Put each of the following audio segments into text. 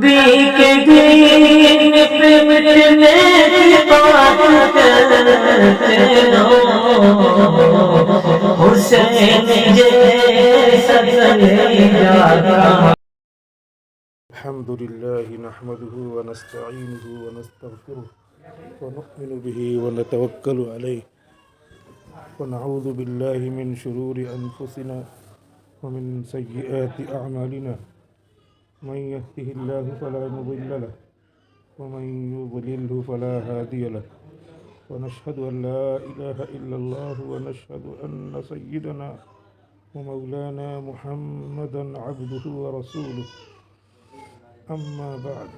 نبی کے دین پہ مٹنے کی بات کرتے ہو، حسین جیسا کلیجہ۔ الحمد لله نحمده ونستعينه ونستغفره ونؤمن به ونتوكل عليه ونعوذ بالله من شرور أنفسنا ومن سيئات أعمالنا، من يهده الله فلا مضل له ومن يضلله فلا هادي له، ونشهد أن لا إله إلا الله ونشهد أن سيدنا ومولانا محمدا عبده ورسوله. أما بعد،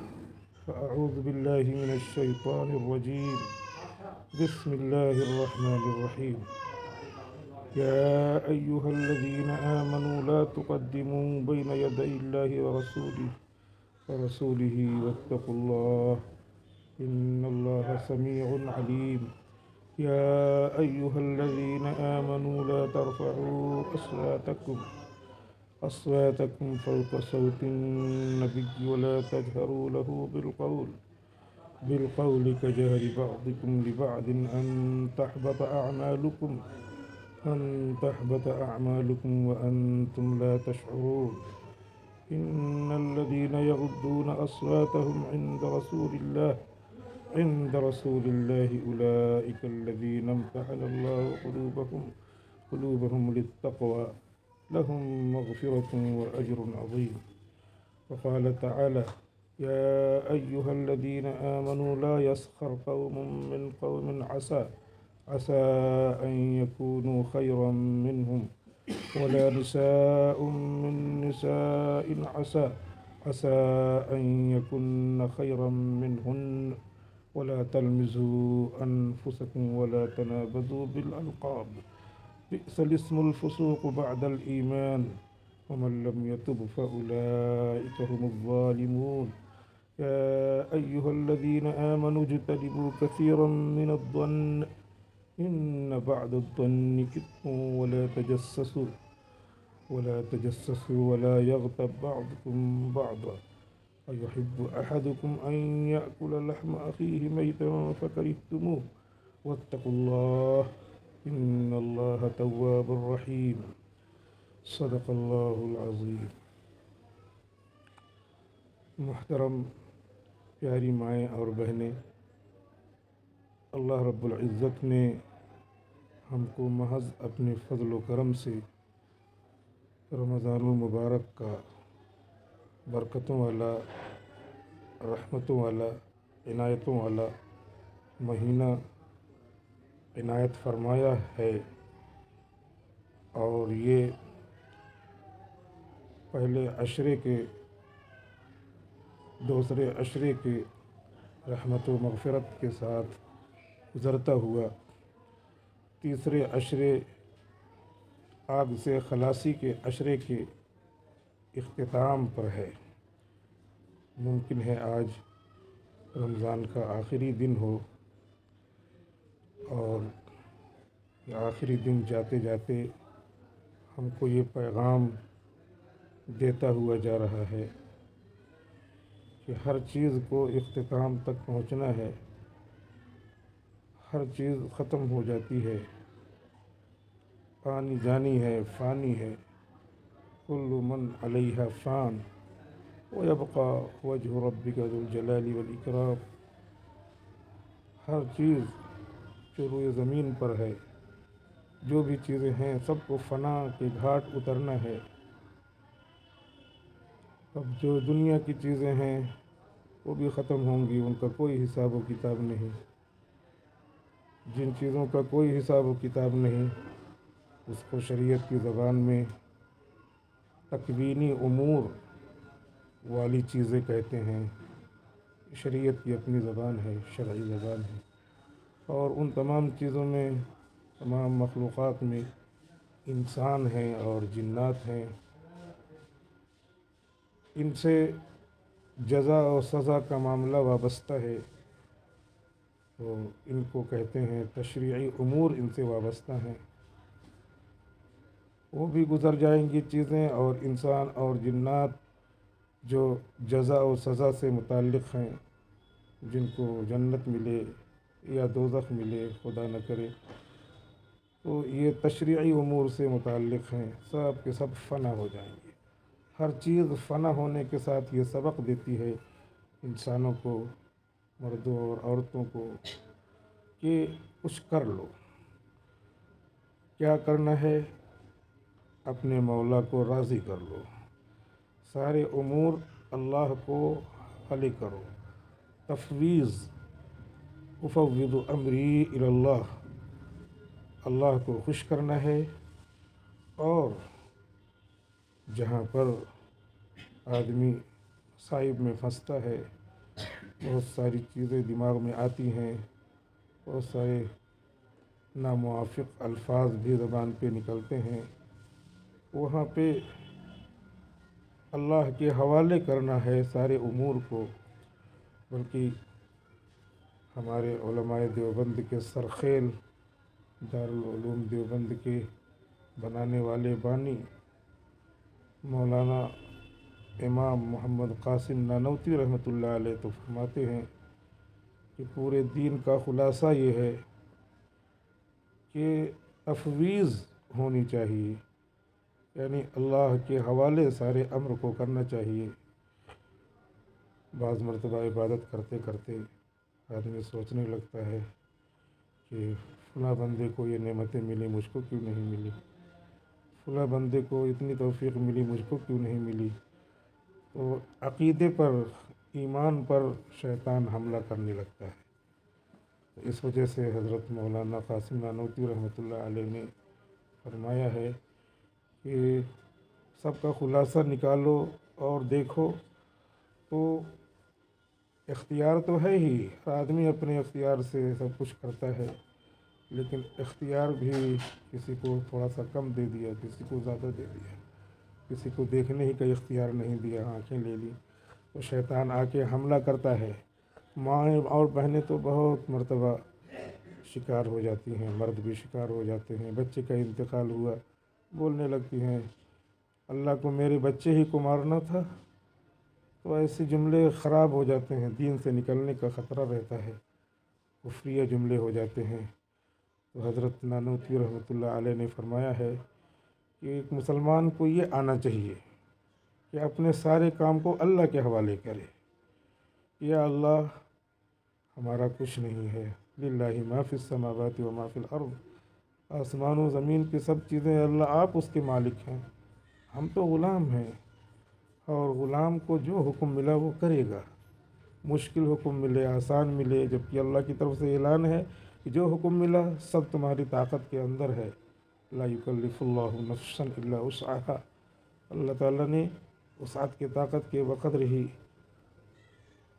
فأعوذ بالله من الشيطان الرجيم. بسم الله الرحمن الرحيم. يا أيها الذين آمنوا لا تقدموا بين يدي الله ورسوله واتقوا الله إن الله سميع عليم. يا أيها الذين آمنوا لا ترفعوا أصواتكم فوق صوت النبي ولا تجهروا له بالقول كجهر بعضكم لبعض أن تحبط أعمالكم وأنتم لا تشعرون. إن الذين يغضون أصواتهم عند رسول الله أولئك الذين امتحن الله قلوبهم للتقوى لهم مغفرة وأجر عظيم. وقال تعالى: يا أيها الذين آمنوا لا يسخر قوم من قوم عسى أن يكونوا خيرا منهم ولا نساء من نساء عسى أن يكن خيرا منهن ولا تلمزوا أنفسكم ولا تنابزوا بالألقاب بئس الاسم الفسوق بعد الإيمان ومن لم يتب فأولئك هم الظالمون. يا أيها الذين آمنوا اجتنبوا كثيرا من الظن إن بعد الظن إثم ولا تجسسوا ولا يغتب بعضكم بعضا أيحب أحدكم أن يأكل لحم أخيه ميتا فكرهتموه واتقوا الله إن الله تواب رحيم. صدق اللہ العظیم. محترم پیاری مائیں اور بہنیں، اللہ رب العزت نے ہم کو محض اپنے فضل و کرم سے رمضان المبارک کا برکتوں والا، رحمتوں والا، عنایتوں والا مہینہ عنایت فرمایا ہے، اور یہ پہلے عشرے کے، دوسرے عشرے کے رحمت و مغفرت کے ساتھ گزرتا ہوا تیسرے عشرے آگ سے خلاصی کے عشرے کے اختتام پر ہے۔ ممکن ہے آج رمضان کا آخری دن ہو، اور یہ آخری دن جاتے جاتے ہم کو یہ پیغام دیتا ہوا جا رہا ہے کہ ہر چیز کو اختتام تک پہنچنا ہے، ہر چیز ختم ہو جاتی ہے، آنی جانی ہے، فانی ہے، کل من علیہا فان ویبقى وجہ ربک ذو الجلال والاکرام۔ ہر چیز جو روئے زمین پر ہے، جو بھی چیزیں ہیں، سب کو فنا کے گھاٹ اترنا ہے۔ اب جو دنیا کی چیزیں ہیں وہ بھی ختم ہوں گی، ان کا کوئی حساب و کتاب نہیں۔ جن چیزوں کا کوئی حساب و کتاب نہیں، اس کو شریعت کی زبان میں تکوینی امور والی چیزیں کہتے ہیں۔ شریعت کی اپنی زبان ہے، شرعی زبان ہے، اور ان تمام چیزوں میں، تمام مخلوقات میں انسان ہیں اور جنات ہیں۔ ان سے جزا و سزا کا معاملہ وابستہ ہے، تو ان کو کہتے ہیں تشریعی امور، ان سے وابستہ ہیں۔ وہ بھی گزر جائیں گی چیزیں، اور انسان اور جنات جو جزا و سزا سے متعلق ہیں، جن کو جنت ملے یا دوزخ ملے خدا نہ کرے، تو یہ تشریعی امور سے متعلق ہیں، سب کے سب فنا ہو جائیں گے۔ ہر چیز فنا ہونے کے ساتھ یہ سبق دیتی ہے انسانوں کو، مردوں اور عورتوں کو، کہ کچھ کر لو۔ کیا کرنا ہے؟ اپنے مولا کو راضی کر لو، سارے امور اللہ کو حوالے کرو، تفویض، افوض امری الی اللہ، اللہ کو خوش کرنا ہے۔ اور جہاں پر آدمی صائب میں پھنستا ہے، بہت ساری چیزیں دماغ میں آتی ہیں، بہت سارے ناموافق الفاظ بھی زبان پہ نکلتے ہیں، وہاں پہ اللہ کے حوالے کرنا ہے سارے امور کو۔ بلکہ ہمارے علماء دیوبند کے سرخیل، دارالعلوم دیوبند کے بنانے والے بانی مولانا امام محمد قاسم نانوتوی رحمۃ اللہ علیہ تو فرماتے ہیں کہ پورے دین کا خلاصہ یہ ہے کہ تفویض ہونی چاہیے، یعنی اللہ کے حوالے سارے امر کو کرنا چاہیے۔ بعض مرتبہ عبادت کرتے کرتے آدمی سوچنے لگتا ہے کہ فلاں بندے کو یہ نعمتیں ملی، مجھ کو کیوں نہیں ملی؟ فلاں بندے کو اتنی توفیق ملی، مجھ کو کیوں نہیں ملی؟ تو عقیدے پر، ایمان پر شیطان حملہ کرنے لگتا ہے۔ اس وجہ سے حضرت مولانا قاسم نانوتوی رحمۃ اللہ علیہ نے فرمایا ہے کہ سب کا خلاصہ نکالو اور دیکھو تو اختیار تو ہے ہی، آدمی اپنے اختیار سے سب کچھ کرتا ہے، لیکن اختیار بھی کسی کو تھوڑا سا کم دے دیا، کسی کو زیادہ دے دیا، کسی کو دیکھنے ہی کا اختیار نہیں دیا، آنکھیں لے لی، تو شیطان آ کے حملہ کرتا ہے۔ مائیں اور بہنیں تو بہت مرتبہ شکار ہو جاتی ہیں، مرد بھی شکار ہو جاتے ہیں۔ بچے کا انتقال ہوا، بولنے لگتی ہیں اللہ کو میرے بچے ہی کو مارنا تھا۔ تو ایسے جملے خراب ہو جاتے ہیں، دین سے نکلنے کا خطرہ رہتا ہے، کفریہ جملے ہو جاتے ہیں۔ تو حضرت نانوتوی رحمۃ اللہ علیہ نے فرمایا ہے کہ ایک مسلمان کو یہ آنا چاہیے کہ اپنے سارے کام کو اللہ کے حوالے کرے۔ یا اللہ، ہمارا کچھ نہیں ہے، للہ ما فی السماوات و ما فی الارض، آسمان و زمین کی سب چیزیں اللہ، آپ اس کے مالک ہیں، ہم تو غلام ہیں، اور غلام کو جو حکم ملا وہ کرے گا، مشکل حکم ملے، آسان ملے، جبکہ اللہ کی طرف سے اعلان ہے کہ جو حکم ملا سب تمہاری طاقت کے اندر ہے، لا یکلف اللہ نفسا الا وسعها، اللہ تعالیٰ نے وسعت کی طاقت کے بقدر ہی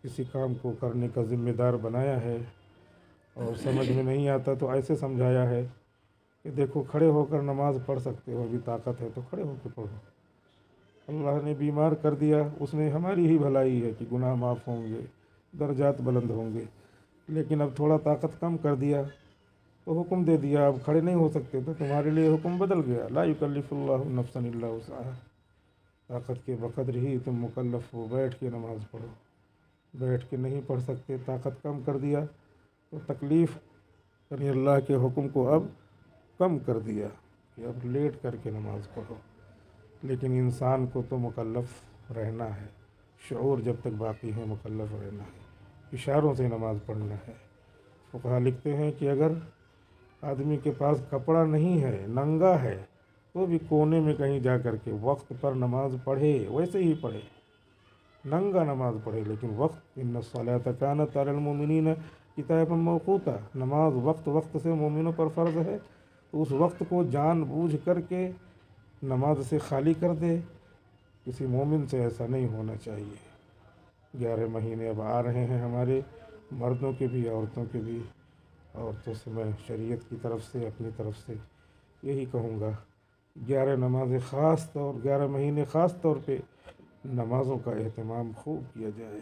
کسی کام کو کرنے کا ذمہ دار بنایا ہے۔ اور سمجھ میں نہیں آتا تو ایسے سمجھایا ہے کہ دیکھو کھڑے ہو کر نماز پڑھ سکتے ہو، ابھی طاقت ہے تو کھڑے ہو کے پڑھو۔ اللہ نے بیمار کر دیا، اس میں ہماری ہی بھلائی ہے کہ گناہ معاف ہوں گے، درجات بلند ہوں گے، لیکن اب تھوڑا طاقت کم کر دیا تو حکم دے دیا اب کھڑے نہیں ہو سکتے، تو تمہارے لیے حکم بدل گیا، لا یکلف اللہ نفسا الا وسعها، طاقت کے بقدر ہی تم مکلف ہو، بیٹھ کے نماز پڑھو۔ بیٹھ کے نہیں پڑھ سکتے، طاقت کم کر دیا تو تکلیف، یعنی اللہ کے حکم کو اب کم کر دیا کہ اب لیٹ کر کے نماز پڑھو۔ لیکن انسان کو تو مکلف رہنا ہے، شعور جب تک باقی ہے مکلف رہنا ہے، اشاروں سے نماز پڑھنا ہے۔ فقہا لکھتے ہیں کہ اگر آدمی کے پاس کپڑا نہیں ہے، ننگا ہے، تو بھی کونے میں کہیں جا کر کے وقت پر نماز پڑھے، ویسے ہی پڑھے، ننگا نماز پڑھے، لیکن وقت، ان الصلاۃ کانت علی المؤمنین کتابا موقوتا، نماز وقت وقت سے مومنوں پر فرض ہے، تو اس وقت کو جان بوجھ کر کے نماز سے خالی کر دے، کسی مومن سے ایسا نہیں ہونا چاہیے۔ 11 مہینے اب آ رہے ہیں ہمارے، مردوں کے بھی عورتوں کے بھی۔ عورتوں سے میں شریعت کی طرف سے، اپنی طرف سے یہی کہوں گا، 11 نمازیں خاص طور، 11 مہینے خاص طور پہ نمازوں کا اہتمام خوب کیا جائے،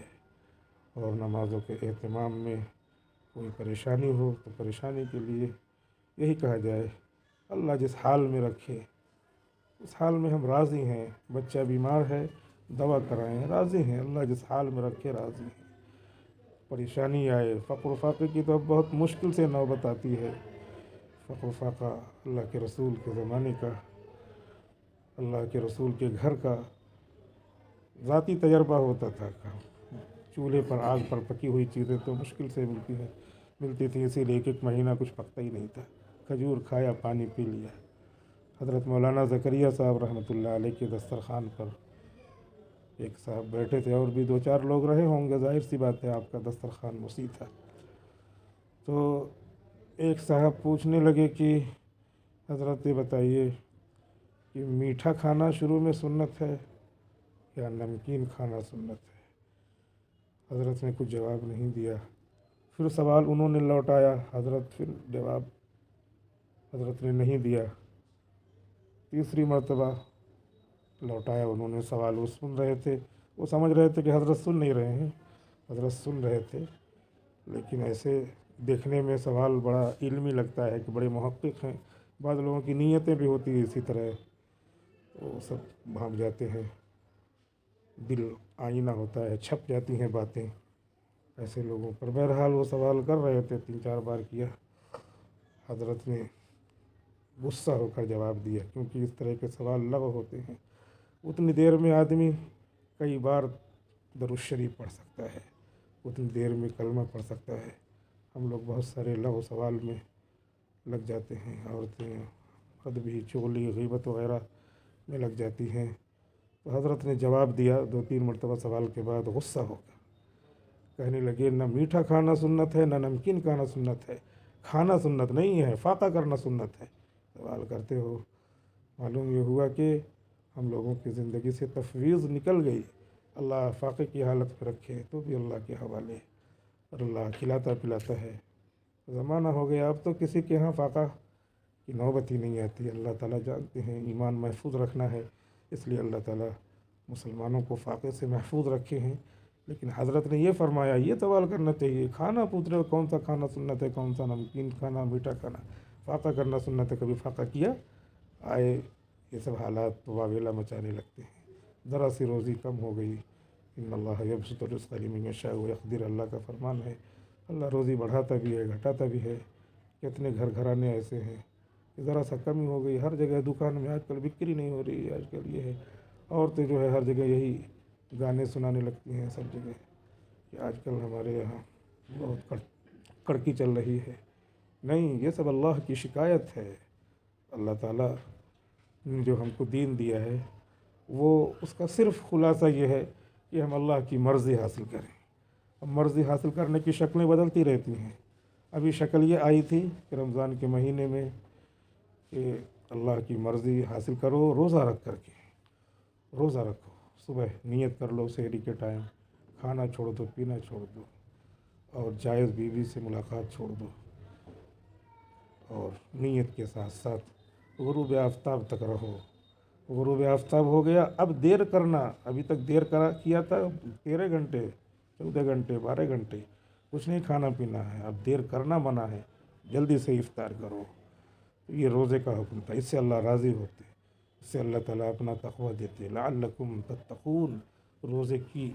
اور نمازوں کے اہتمام میں کوئی پریشانی ہو تو پریشانی کے لیے یہی کہا جائے اللہ جس حال میں رکھے اس حال میں ہم راضی ہیں۔ بچہ بیمار ہے، دوا کرائیں، راضی ہیں، اللہ جس حال میں رکھے راضی ہیں۔ پریشانی آئے، فقر و فاقے کی تو اب بہت مشکل سے نوبت آتی ہے۔ فقر و فاقہ اللہ کے رسول کے زمانے کا، اللہ کے رسول کے گھر کا ذاتی تجربہ ہوتا تھا۔ چولہے پر آگ پر پکی ہوئی چیزیں تو مشکل سے ملتی تھیں، اسی لیے ایک مہینہ کچھ پکتا ہی نہیں تھا۔ کھجور کھایا، پانی پی لیا۔ حضرت مولانا زکریا صاحب رحمۃ اللہ علیہ کے دسترخوان پر ایک صاحب بیٹھے تھے، اور بھی 2-4 لوگ رہے ہوں گے، ظاہر سی بات ہے، آپ کا دسترخوان وسیع تھا۔ تو ایک صاحب پوچھنے لگے کہ حضرت یہ بتائیے کہ میٹھا کھانا شروع میں سنت ہے یا نمکین کھانا سنت ہے؟ حضرت نے کچھ جواب نہیں دیا۔ پھر سوال انہوں نے لوٹایا، پھر جواب حضرت نے نہیں دیا۔ تیسری مرتبہ لوٹایا انہوں نے سوال، وہ سن رہے تھے، وہ سمجھ رہے تھے کہ حضرت سن نہیں رہے ہیں، حضرت سن رہے تھے، لیکن ایسے دیکھنے میں سوال بڑا علمی لگتا ہے کہ بڑے محقق ہیں۔ بعض لوگوں کی نیتیں بھی ہوتی ہیں اسی طرح، وہ سب بھاگ جاتے ہیں، دل آئینہ ہوتا ہے، چھپ جاتی ہیں باتیں ایسے لوگوں پر۔ بہرحال وہ سوال کر رہے تھے، 3-4 بار کیا، حضرت نے غصہ ہو کر جواب دیا، کیونکہ اس طرح کے سوال لغو ہوتے ہیں۔ اتنی دیر میں آدمی کئی بار درود شریف پڑھ سکتا ہے، اتنی دیر میں کلمہ پڑھ سکتا ہے۔ ہم لوگ بہت سارے لغو سوال میں لگ جاتے ہیں، عورتیں ادبی، چغلی، غیبت وغیرہ میں لگ جاتی ہیں۔ تو حضرت نے جواب دیا 2-3 مرتبہ سوال کے بعد، غصہ ہو گیا، کہنے لگے نہ میٹھا کھانا سنت ہے، نہ نمکین کھانا سنت ہے، کھانا سنت نہیں ہے، فاقہ کرنا سنت ہے۔ سوال کرتے ہو، معلوم یہ ہوا کہ ہم لوگوں کی زندگی سے تفویض نکل گئی۔ اللہ فاقے کی حالت پہ رکھے تو بھی اللہ کے حوالے، اور اللہ کھلاتا پلاتا ہے۔ زمانہ ہو گیا اب تو کسی کے ہاں فاقہ کی نوبت ہی نہیں آتی۔ اللہ تعالیٰ جانتے ہیں ایمان محفوظ رکھنا ہے، اس لیے اللہ تعالیٰ مسلمانوں کو فاقے سے محفوظ رکھے ہیں۔ لیکن حضرت نے یہ فرمایا، یہ سوال کرنا چاہیے، کھانا پوچھ رہے ہو کون سا کھانا سنت ہے، کون سا نمکین کھانا، میٹھا کھانا، فاقہ کرنا سنت ہے، کبھی فاقہ کیا؟ آئے یہ سب حالات واویلا مچانے لگتے ہیں۔ ذرا سی روزی کم ہو گئی، ان اللہ یبسط الرزق لمن یشاء ویقدر، اللہ کا فرمان ہے، اللہ روزی بڑھاتا بھی ہے گھٹاتا بھی ہے۔ کتنے گھر گھرانے ایسے ہیں کہ ذرا سا کمی ہو گئی، ہر جگہ دکان میں آج کل بکری نہیں ہو رہی ہے، آج کل یہ ہے، عورتیں جو ہے ہر جگہ یہی گانے سنانے لگتی ہیں سب جگہ کہ آج کل ہمارے یہاں بہت کڑکی چل رہی ہے۔ نہیں، یہ سب اللہ کی شکایت ہے۔ اللہ تعالیٰ نے جو ہم کو دین دیا ہے، وہ اس کا صرف خلاصہ یہ ہے کہ ہم اللہ کی مرضی حاصل کریں۔ اب مرضی حاصل کرنے کی شکلیں بدلتی رہتی ہیں۔ ابھی شکل یہ آئی تھی کہ رمضان کے مہینے میں کہ اللہ کی مرضی حاصل کرو روزہ رکھ کر کے، روزہ رکھو، صبح نیت کر لو سحری کے ٹائم، کھانا چھوڑ دو، پینا چھوڑ دو، اور جائز بیوی سے ملاقات چھوڑ دو، اور نیت کے ساتھ ساتھ غروب آفتاب تک رہو۔ غروب آفتاب ہو گیا، اب دیر کرنا، ابھی تک دیر کیا تھا 13 گھنٹے، 14 گھنٹے، 12 گھنٹے کچھ نہیں کھانا پینا ہے، اب دیر کرنا منع ہے، جلدی سے افطار کرو۔ یہ روزے کا حکم تھا، اس سے اللہ راضی ہوتے، اس سے اللہ تعالیٰ اپنا تقویٰ دیتے۔ لعلکم تتقون، روزے کی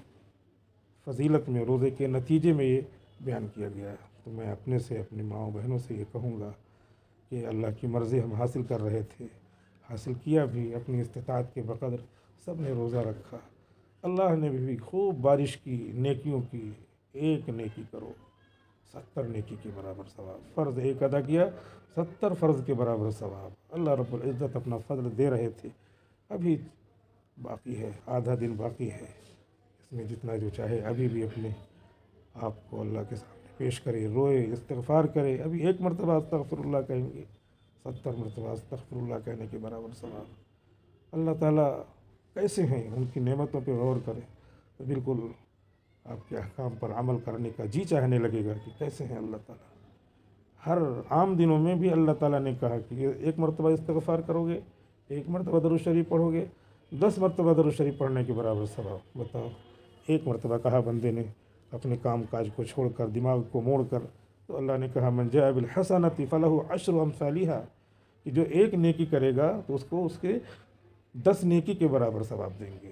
فضیلت میں، روزے کے نتیجے میں یہ بیان کیا گیا ہے۔ تو میں اپنے سے، اپنی ماؤں بہنوں سے یہ کہوں گا کہ اللہ کی مرضی ہم حاصل کر رہے تھے، حاصل کیا بھی، اپنی استطاعت کے بقدر سب نے روزہ رکھا۔ اللہ نے بھی خوب بارش کی نیکیوں کی، ایک نیکی کرو 70 نیکی کے برابر ثواب، فرض ایک ادا کیا 70 فرض کے برابر ثواب۔ اللہ رب العزت اپنا فضل دے رہے تھے، ابھی باقی ہے، آدھا دن باقی ہے، اس میں جتنا جو چاہے ابھی بھی اپنے آپ کو اللہ کے سامنے پیش کرے، روئے، استغفار کرے۔ ابھی 1 مرتبہ استغفر اللہ کہیں گے 70 مرتبہ استغفر اللہ کہنے کے برابر ثواب۔ اللہ تعالیٰ کیسے ہیں، ان کی نعمتوں پہ غور کریں تو بالکل آپ کے احکام پر عمل کرنے کا جی چاہنے لگے گا کہ کیسے ہیں اللہ تعالیٰ۔ ہر عام دنوں میں بھی اللہ تعالیٰ نے کہا کہ 1 مرتبہ استغفار کرو گے، 1 مرتبہ درود شریف پڑھو گے، 10 مرتبہ درود شریف پڑھنے کے برابر ثواب۔ بتاؤ، 1 مرتبہ کہا بندے نے اپنے کام کاج کو چھوڑ کر، دماغ کو موڑ کر، تو اللہ نے کہا من جاء بالحسنۃ فلہ عشر امثالھا، کہ جو 1 نیکی کرے گا تو اس کو اس کے 10 نیکی کے برابر ثواب دیں گے۔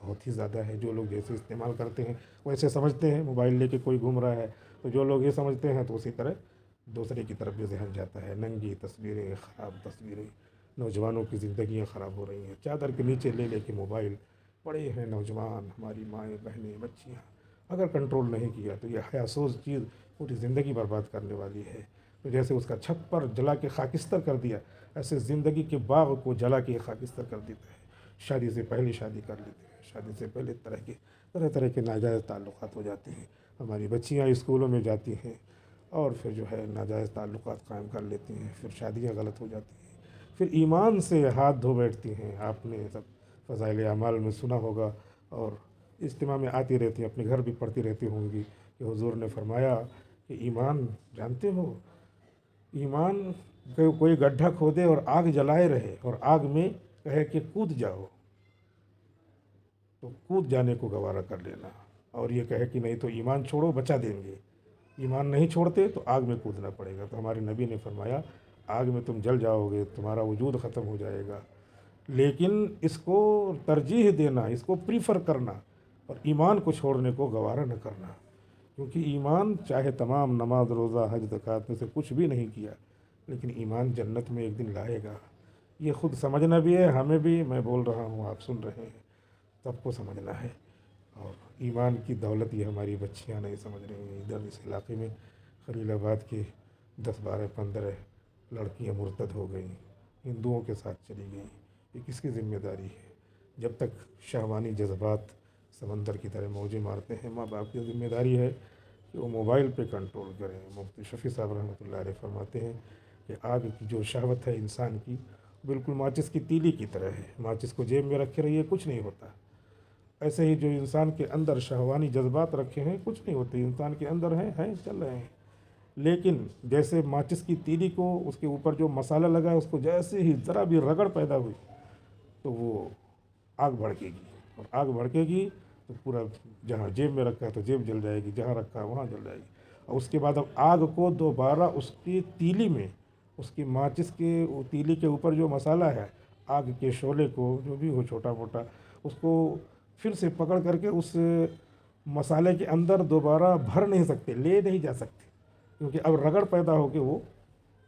بہت ہی زیادہ ہے. جو لوگ جیسے استعمال کرتے ہیں ویسے سمجھتے ہیں. موبائل لے کے کوئی گھوم رہا ہے تو جو لوگ یہ سمجھتے ہیں تو اسی طرح دوسرے کی طرف بھی ذہن جاتا ہے. ننگی تصویریں، خراب تصویریں، نوجوانوں کی زندگیاں خراب ہو رہی ہیں. چادر کے نیچے لے لے کے موبائل پڑے ہیں نوجوان، ہماری مائیں، بہنیں، بچیاں. اگر کنٹرول نہیں کیا تو یہ حیاسوز چیز پوری زندگی برباد کرنے والی ہے. تو جیسے اس کا چھپر جلا کے خاکستر کر دیا، ایسے زندگی کے باغ کو جلا کے خاکستر کر دیتا ہے. شادی سے پہلے شادی کر لیتے ہیں، شادی سے پہلے طرح طرح کے ناجائز تعلقات ہو جاتے ہیں. ہماری بچیاں اسکولوں میں جاتی ہیں اور پھر جو ہے ناجائز تعلقات قائم کر لیتی ہیں، پھر شادیاں غلط ہو جاتی ہیں، پھر ایمان سے ہاتھ دھو بیٹھتی ہیں. آپ نے سب فضائل اعمال میں سنا ہوگا اور اجتماع میں آتی رہتی ہیں، اپنے گھر بھی پڑھتی رہتی ہوں گی کہ حضور نے فرمایا کہ ایمان جانتے ہو، ایمان کوئی گڈھا کھودے اور آگ جلائے رہے اور آگ میں کہے کہ کود جاؤ تو کود جانے کو گوارا کر لینا، اور یہ کہے کہ نہیں تو ایمان چھوڑو بچا دیں گے. ایمان نہیں چھوڑتے تو آگ میں کودنا پڑے گا. تو ہمارے نبی نے فرمایا آگ میں تم جل جاؤ گے، تمہارا وجود ختم ہو جائے گا. لیکن اس کو ترجیح دینا، اس کو پریفر کرنا اور ایمان کو چھوڑنے کو گوارا نہ کرنا. کیونکہ ایمان چاہے تمام نماز روزہ حج زکوٰۃ میں سے کچھ بھی نہیں کیا، لیکن ایمان جنت میں ایک دن لائے گا. یہ خود سمجھنا بھی ہے ہمیں بھی. میں بول رہا ہوں، آپ سن رہے ہیں، سب کو سمجھنا ہے. اور ایمان کی دولت یہ ہماری بچیاں نہیں سمجھ رہی ہیں. ادھر اس علاقے میں خلیل آباد کی 10-12-15 لڑکیاں مرتد ہو گئیں، ہندوؤں کے ساتھ چلی گئیں. یہ کس کی ذمہ داری ہے؟ جب تک شہوانی جذبات سمندر کی طرح موجیں مارتے ہیں، ماں باپ کی ذمہ داری ہے کہ وہ موبائل پہ کنٹرول کریں. مفتی شفیع صاحب رحمۃ اللہ علیہ فرماتے ہیں کہ آگ کی جو شہوت ہے انسان کی، بالکل ماچس کی تیلی کی طرح ہے. ماچس کو جیب میں رکھے رہیے کچھ نہیں ہوتا. ایسے ہی جو انسان کے اندر شہوانی جذبات رکھے ہیں کچھ نہیں ہوتے. انسان کے اندر ہیں چل رہے ہیں. لیکن جیسے ماچس کی تیلی کو اس کے اوپر جو مسالہ لگا ہے اس کو جیسے ہی ذرا بھی رگڑ پیدا ہوئی تو وہ آگ بھڑکے گی، اور آگ بھڑکے گی تو پورا جہاں جیب میں رکھا ہے تو جیب جل جائے گی، جہاں رکھا ہے وہاں جل جائے گی. اور اس کے بعد اب آگ کو دوبارہ اس کی تیلی میں، اس کی ماچس کے تیلی کے اوپر جو مسالہ ہے، آگ کے شعلے کو جو بھی ہو چھوٹا موٹا، اس کو پھر سے پکڑ کر کے اس مسالے کے اندر دوبارہ بھر نہیں سکتے، لے نہیں جا سکتے، کیونکہ اب رگڑ پیدا ہو کے وہ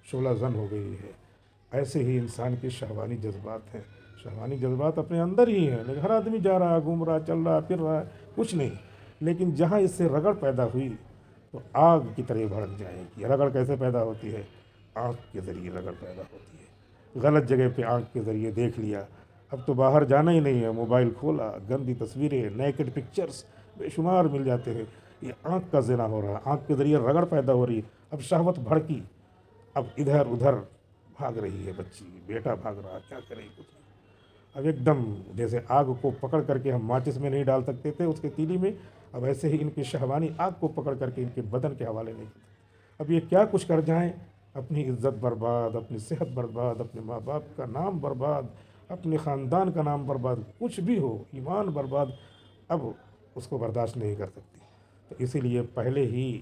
شعلہ زن ہو گئی ہے. ایسے ہی انسان کے شہوانی جذبات ہیں. شہوانی جذبات اپنے اندر ہی ہیں، لیکن ہر آدمی جا رہا ہے، گھوم رہا، چل رہا، پھر رہا ہے، کچھ نہیں. لیکن جہاں اس سے رگڑ پیدا ہوئی تو آگ کی طرح بھڑک جائے گی. رگڑ کیسے پیدا ہوتی ہے؟ آنکھ کے ذریعے رگڑ پیدا ہوتی ہے. غلط جگہ پہ آنکھ کے ذریعے دیکھ لیا، اب تو باہر جانا ہی نہیں ہے، موبائل کھولا، گندی تصویریں، نیکڈ پکچرز بے شمار مل جاتے ہیں. یہ آنکھ کا زنا ہو رہا ہے. آنکھ کے ذریعے رگڑ پیدا ہو رہی ہے. اب شہوت بھڑکی، اب ادھر ادھر بھاگ رہی ہے بچی، بیٹا بھاگ رہا، کیا کرے کچھ نہیں. اب ایک دم جیسے آگ کو پکڑ کر کے ہم ماچس میں نہیں ڈال سکتے تھے اس کے تیلی میں، اب ایسے ہی ان کی شہوانی آگ کو پکڑ کر کے ان کے بدن کے حوالے نہیں کرتے. اب یہ کیا کچھ کر جائیں، اپنی عزت برباد، اپنی صحت برباد، اپنے ماں باپ کا نام برباد، اپنے خاندان کا نام برباد، کچھ بھی ہو، ایمان برباد. اب اس کو برداشت نہیں کر سکتی. تو اسی لیے پہلے ہی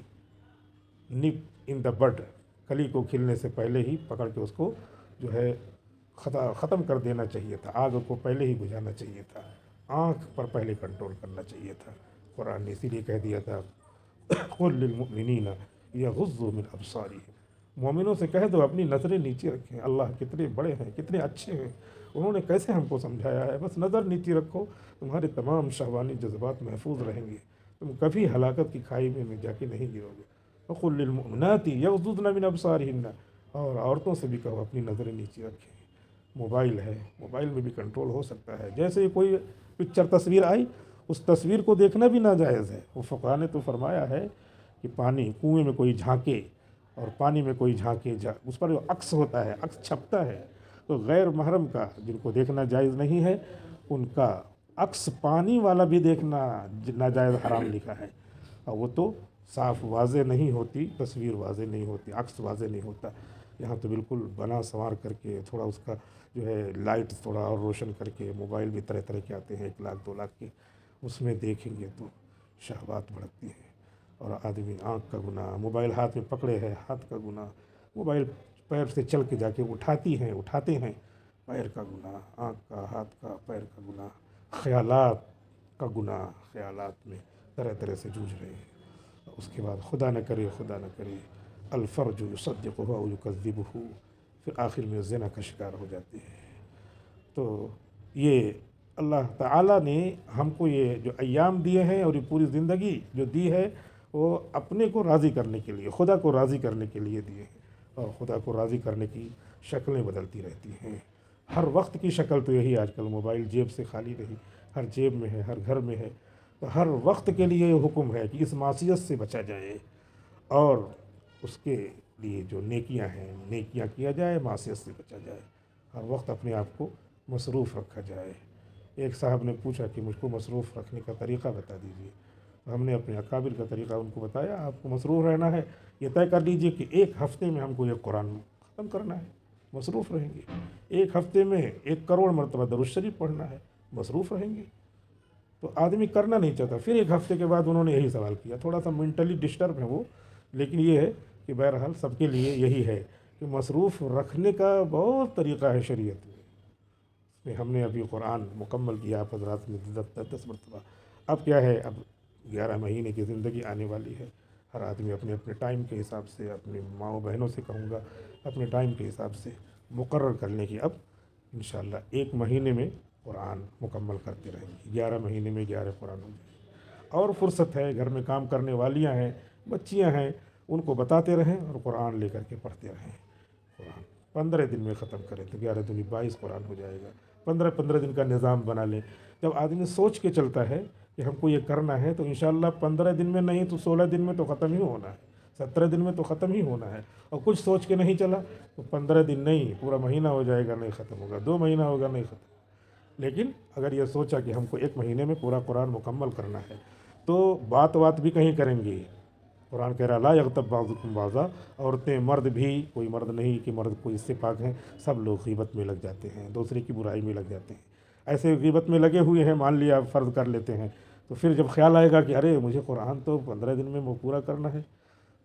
نپ ان دا بڈ، کلی کو کھلنے سے پہلے ہی پکڑ کے اس کو جو ہے ختم کر دینا چاہیے تھا. آگ کو پہلے ہی بجھانا چاہیے تھا. آنکھ پر پہلے کنٹرول کرنا چاہیے تھا. قرآن نے اسی لیے کہہ دیا تھا قل للمؤمنین یغضوا من ابصارہم، مومنوں سے کہہ دو اپنی نظریں نیچے رکھیں. اللہ کتنے بڑے ہیں، کتنے اچھے ہیں. انہوں نے کیسے ہم کو سمجھایا ہے، بس نظر نیچے رکھو، تمہارے تمام شہوانی جذبات محفوظ رہیں گے، تم کبھی ہلاکت کی کھائی میں جا کے نہیں گرو گے. وقل للمؤمنات یغضضن من ابصارہن، اور عورتوں سے بھی کہو اپنی نظریں نیچے رکھیں. موبائل ہے، موبائل میں بھی کنٹرول ہو سکتا ہے. جیسے ہی کوئی پکچر تصویر آئی، اس تصویر کو دیکھنا بھی ناجائز ہے. وہ فقہاء نے تو فرمایا ہے کہ پانی کنویں میں کوئی جھانکے اور پانی میں کوئی جھانکے، اس پر جو عکس ہوتا ہے، عکس چھپتا ہے، تو غیر محرم کا جن کو دیکھنا جائز نہیں ہے ان کا عکس پانی والا بھی دیکھنا ناجائز حرام لکھا ہے. اور وہ تو صاف واضح نہیں ہوتی، تصویر واضح نہیں ہوتی، عکس واضح نہیں ہوتا. یہاں تو بالکل بنا سنوار کر کے تھوڑا اس کا جو ہے لائٹ تھوڑا اور روشن کر کے، موبائل بھی طرح طرح کے آتے ہیں 1 لاکھ 2 لاکھ کے، اس میں دیکھیں گے تو شہوات بھڑکتی ہیں. اور آدمی آنکھ کا گناہ، موبائل ہاتھ میں پکڑے ہے ہاتھ کا گناہ، موبائل پیر سے چل کے جا کے اٹھاتے ہیں پیر کا گناہ، آنکھ کا، ہاتھ کا، پیر کا گناہ. خیالات کا گناہ خیالات میں طرح طرح سے جوجھ رہے ہیں. اس کے بعد خدا نہ کرے الفرج یصدقہ او یکذبہ، پھر آخر میں زنا کا شکار ہو جاتے ہیں. تو یہ اللہ تعالیٰ نے ہم کو یہ جو ایام دیے ہیں اور یہ پوری زندگی جو دی ہے وہ اپنے کو راضی کرنے کے لیے، خدا کو راضی کرنے کے لیے دیے ہیں. اور خدا کو راضی کرنے کی شکلیں بدلتی رہتی ہیں. ہر وقت کی شکل تو یہی آج کل موبائل جیب سے خالی رہی، ہر جیب میں ہے، ہر گھر میں ہے. تو ہر وقت کے لیے یہ حکم ہے کہ اس معصیت سے بچا جائے اور اس کے لیے جو نیکیاں ہیں نیکیاں کیا جائے، معصیت سے بچا جائے. ہر وقت اپنے آپ کو مصروف رکھا جائے. ایک صاحب نے پوچھا کہ مجھ کو مصروف رکھنے کا طریقہ بتا دیجیے. ہم نے اپنے اکابر کا طریقہ ان کو بتایا. آپ کو مصروف رہنا ہے، یہ طے کر لیجیے کہ ایک ہفتے میں ہم کو یہ قرآن ختم کرنا ہے، مصروف رہیں گے. ایک ہفتے میں 1 کروڑ مرتبہ درود شریف پڑھنا ہے، مصروف رہیں گے. تو آدمی کرنا نہیں چاہتا. پھر ایک ہفتے کے بعد انہوں نے یہی سوال کیا. تھوڑا سا مینٹلی ڈسٹرب ہے وہ، لیکن یہ ہے کہ بہرحال سب کے لیے یہی ہے کہ مصروف رکھنے کا بہت طریقہ ہے شریعت میں. ہم نے ابھی قرآن مکمل کیا آپ حضرات نے 10 مرتبہ. اب کیا ہے، اب 11 مہینے کی زندگی آنے والی ہے. ہر آدمی اپنے اپنے ٹائم کے حساب سے، اپنی ماؤں بہنوں سے کہوں گا اپنے ٹائم کے حساب سے مقرر کرنے کی اب انشاءاللہ 1 مہینے میں قرآن مکمل کرتے رہیں گے. 11 مہینے میں 11 قرآن ہوں گے. اور فرصت ہے، گھر میں کام کرنے والیاں ہیں، بچیاں ہیں، ان کو بتاتے رہیں اور قرآن لے کر کے پڑھتے رہیں. قرآن 15 دن میں ختم کریں تو 11 دن 22 قرآن ہو جائے گا. 15 دن کا نظام بنا لیں. جب آدمی سوچ کے چلتا ہے کہ ہم کو یہ کرنا ہے تو انشاءاللہ 15 دن میں نہیں تو 16 دن میں تو ختم ہی ہونا ہے، 17 دن میں تو ختم ہی ہونا ہے. اور کچھ سوچ کے نہیں چلا تو 15 دن نہیں، پورا مہینہ ہو جائے گا نہیں ختم ہوگا، 2 مہینہ ہوگا نہیں ختم. لیکن اگر یہ سوچا کہ ہم کو 1 مہینے میں پورا قرآن مکمل کرنا ہے تو بات بھی کہیں کریں گے. قرآن کہہ رہا لا یغتب بعضکم بعضا، عورتیں مرد بھی، کوئی مرد نہیں کہ مرد کوئی اس سے پاک ہیں، سب لوگ غیبت میں لگ جاتے ہیں، دوسرے کی برائی میں لگ جاتے ہیں. ایسے غیبت میں لگے ہوئے ہیں، مان لیا فرض کر لیتے ہیں. تو پھر جب خیال آئے گا کہ ارے مجھے قرآن تو 15 دن میں وہ پورا کرنا ہے،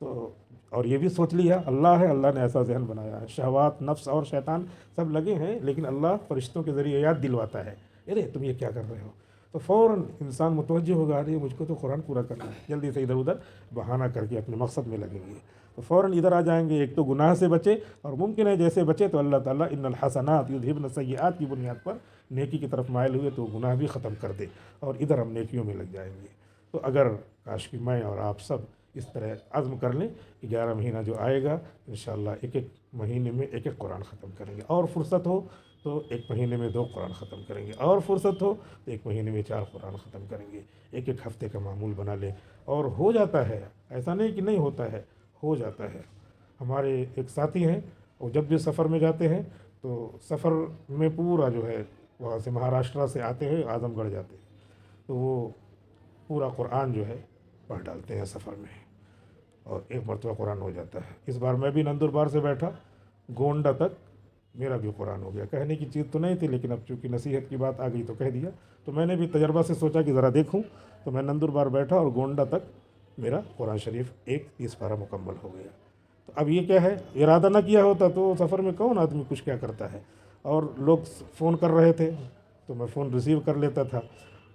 تو اور یہ بھی سوچ لیا اللہ ہے، اللہ نے ایسا ذہن بنایا ہے. شہوات، نفس اور شیطان سب لگے ہیں، لیکن اللہ فرشتوں کے ذریعے یاد دلواتا ہے ارے تم یہ کیا کر رہے ہو. تو فوراً انسان متوجہ ہوگا ارے مجھ کو تو قرآن پورا کرنا ہے، جلدی سے ادھر ادھر بہانہ کر کے اپنے مقصد میں لگیں گے. تو فوراً ادھر آ جائیں گے. ایک تو گناہ سے بچے، اور ممکن ہے جیسے بچے تو اللہ تعالیٰ ان الحسنات یذہبن السیئات کی بنیاد پر نیکی کی طرف مائل ہوئے تو گناہ بھی ختم کر دے اور ادھر ہم نیکیوں میں لگ جائیں گے. تو اگر کاش کہ میں اور آپ سب اس طرح عزم کر لیں کہ 11 مہینہ جو آئے گا انشاءاللہ 1 مہینے میں 1 قرآن ختم کریں گے. اور فرصت ہو تو 1 مہینے میں 2 قرآن ختم کریں گے. اور فرصت ہو تو 1 مہینے میں 4 قرآن ختم کریں گے. 1 ہفتے کا معمول بنا لیں. اور ہو جاتا ہے، ایسا نہیں کہ نہیں ہوتا ہے، ہو جاتا ہے. ہمارے ایک ساتھی ہیں، وہ جب بھی سفر میں جاتے ہیں تو سفر میں پورا جو ہے وہاں سے مہاراشٹرا سے آتے ہیں اعظم گڑھ جاتے ہیں تو وہ پورا قرآن جو ہے پڑھ ڈالتے ہیں سفر میں، اور 1 مرتبہ قرآن ہو جاتا ہے. اس بار میں بھی نندربار سے بیٹھا گونڈا تک میرا بھی قرآن ہو گیا. کہنے کی چیز تو نہیں تھی، لیکن اب چونکہ نصیحت کی بات آ گئی تو کہہ دیا. تو میں نے بھی تجربہ سے سوچا کہ ذرا دیکھوں، تو میں نندربار بیٹھا اور گونڈا تک میرا قرآن شریف 30 پارہ مکمل ہو گیا. تو اب یہ کیا ہے، ارادہ نہ کیا ہوتا تو سفر میں کون آدمی کچھ کیا کرتا ہے. اور لوگ فون کر رہے تھے تو میں فون ریسیو کر لیتا تھا،